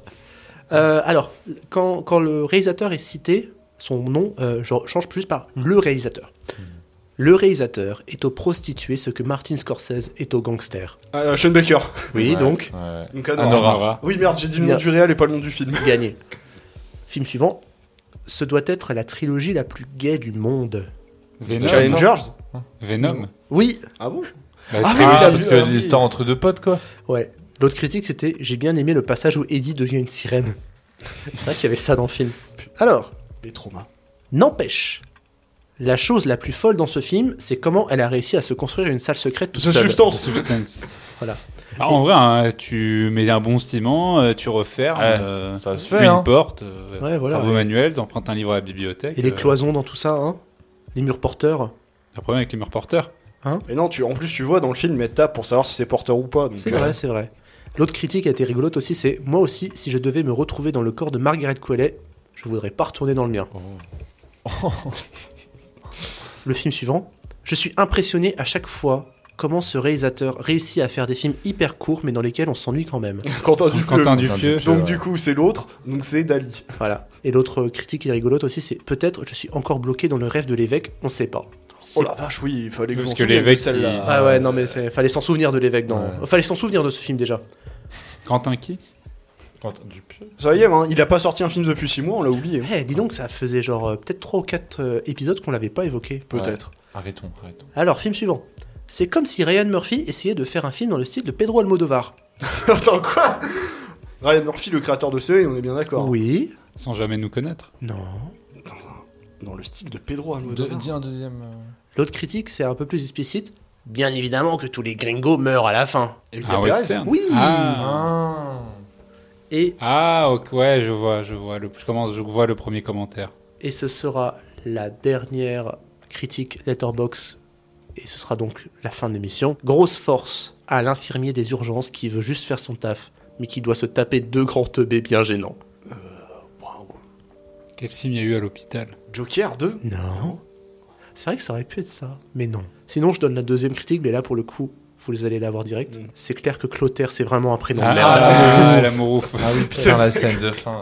Alors, quand le réalisateur est cité, son nom change plus par le réalisateur. Le réalisateur est au prostitué ce que Martin Scorsese est au gangster. Sean Baker. Oui, Ouais, donc, ouais. Donc Anora. Oui, merde, j'ai dit le nom Merde. du réel et pas le nom du film. gagné. Film suivant. Ce doit être la trilogie la plus gaie du monde. Venom. Challengers. Venom. Oui, Ah bon? La Ah, trilogie. oui, Ah, t'as parce vu, que ah, oui. l'histoire entre deux potes, quoi. ouais. L'autre critique, c'était j'ai bien aimé le passage où Eddie devient une sirène. C'est vrai qu'il y avait ça dans le film. Alors, Les traumas. n'empêche, la chose la plus folle dans ce film, c'est comment elle a réussi à se construire une salle secrète toute The seule. Substance. Substance. Voilà. Ah, en vrai, hein, tu mets un bon ciment, tu refermes, Ouais, ça se tu fait, fais hein. une porte, Ouais, voilà, travaux ouais. manuels, t'empruntes un livre à la bibliothèque. Et les cloisons dans tout ça, hein. Les murs porteurs. T'as un problème avec les murs porteurs? Et non, en plus, tu vois dans le film, elle tape pour savoir si c'est porteur ou pas. donc, C'est vrai, c'est vrai. L'autre critique a été rigolote aussi, c'est moi aussi, si je devais me retrouver dans le corps de Margaret Qualley, je voudrais pas retourner dans le mien. Le film suivant. Je suis impressionné à chaque fois comment ce réalisateur réussit à faire des films hyper courts mais dans lesquels on s'ennuie quand même. Quentin Dupieux. Quentin Dupieux. Donc ouais. du coup, c'est l'autre. Donc c'est Dali. Voilà. Et l'autre critique qui est rigolote aussi, c'est peut-être je suis encore bloqué dans le rêve de l'évêque, on sait pas. Oh la vache, oui, il fallait que Parce j'en que souvienne de l'évêque, celle-là. Ah ouais, non mais fallait s'en souvenir de l'évêque dans... Ouais. Fallait s'en souvenir de ce film déjà. Quentin qui? Quentin Dupieux. Ça y est, hein, il a pas sorti un film depuis 6 mois, on l'a oublié. Eh, dis donc, ça faisait genre peut-être 3 ou 4 épisodes qu'on l'avait pas évoqué. Peut-être. Arrêtons. Alors, film suivant. C'est comme si Ryan Murphy essayait de faire un film dans le style de Pedro Almodovar. Attends, quoi? Ryan Murphy, le créateur de série, on est bien d'accord. Oui. Sans jamais nous connaître. Non. Dans le style de Pedro Almodovar. Dis un deuxième. L'autre critique, c'est un peu plus explicite. Bien évidemment que tous les gringos meurent à la fin. Emilia Un Pérez. western. Oui. Ah, Et, ok, ouais, je vois je vois le premier commentaire. et ce sera la dernière critique Letterboxd. Et ce sera donc la fin de l'émission. Grosse force à l'infirmier des urgences qui veut juste faire son taf, mais qui doit se taper 2 grands teubés bien gênants. Waouh. Quel film il y a eu à l'hôpital? Joker 2. Non. C'est vrai que ça aurait pu être ça, mais non. Sinon, je donne la deuxième critique, mais là, pour le coup, vous allez l'avoir direct. Mm. C'est clair que Clotaire, c'est vraiment un prénom de Ah, merde. l'amour ouf. Ah oui, putain, la scène de fin.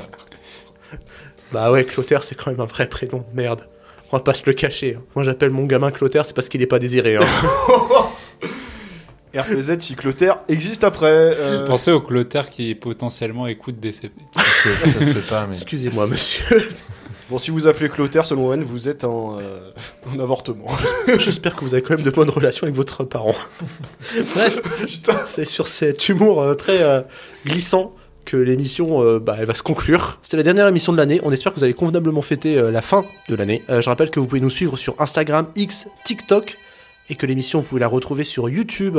Bah ouais, Clotaire, c'est quand même un vrai prénom de merde. On va pas se le cacher. Hein. Moi, j'appelle mon gamin Clotaire, c'est parce qu'il est pas désiré. Hein. RPZ si Clotaire existe après. Pensez au Clotaire qui potentiellement écoute DCP. Ça se fait pas, mais... Excusez-moi, monsieur. Bon, si vous appelez Clotaire, selon Owen, vous êtes en avortement. J'espère que vous avez quand même de bonnes relations avec votre parent. Bref, Putain. c'est sur cet humour très glissant que l'émission elle va se conclure. C'était la dernière émission de l'année. On espère que vous avez convenablement fêté la fin de l'année. Je rappelle que vous pouvez nous suivre sur Instagram, X, TikTok, et que l'émission, vous pouvez la retrouver sur YouTube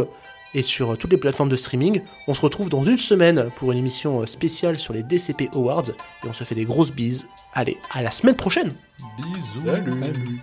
et sur toutes les plateformes de streaming. On se retrouve dans une semaine pour une émission spéciale sur les DCP Awards, et on se fait des grosses bises. Allez, à la semaine prochaine. Bisous. Salut. Salut.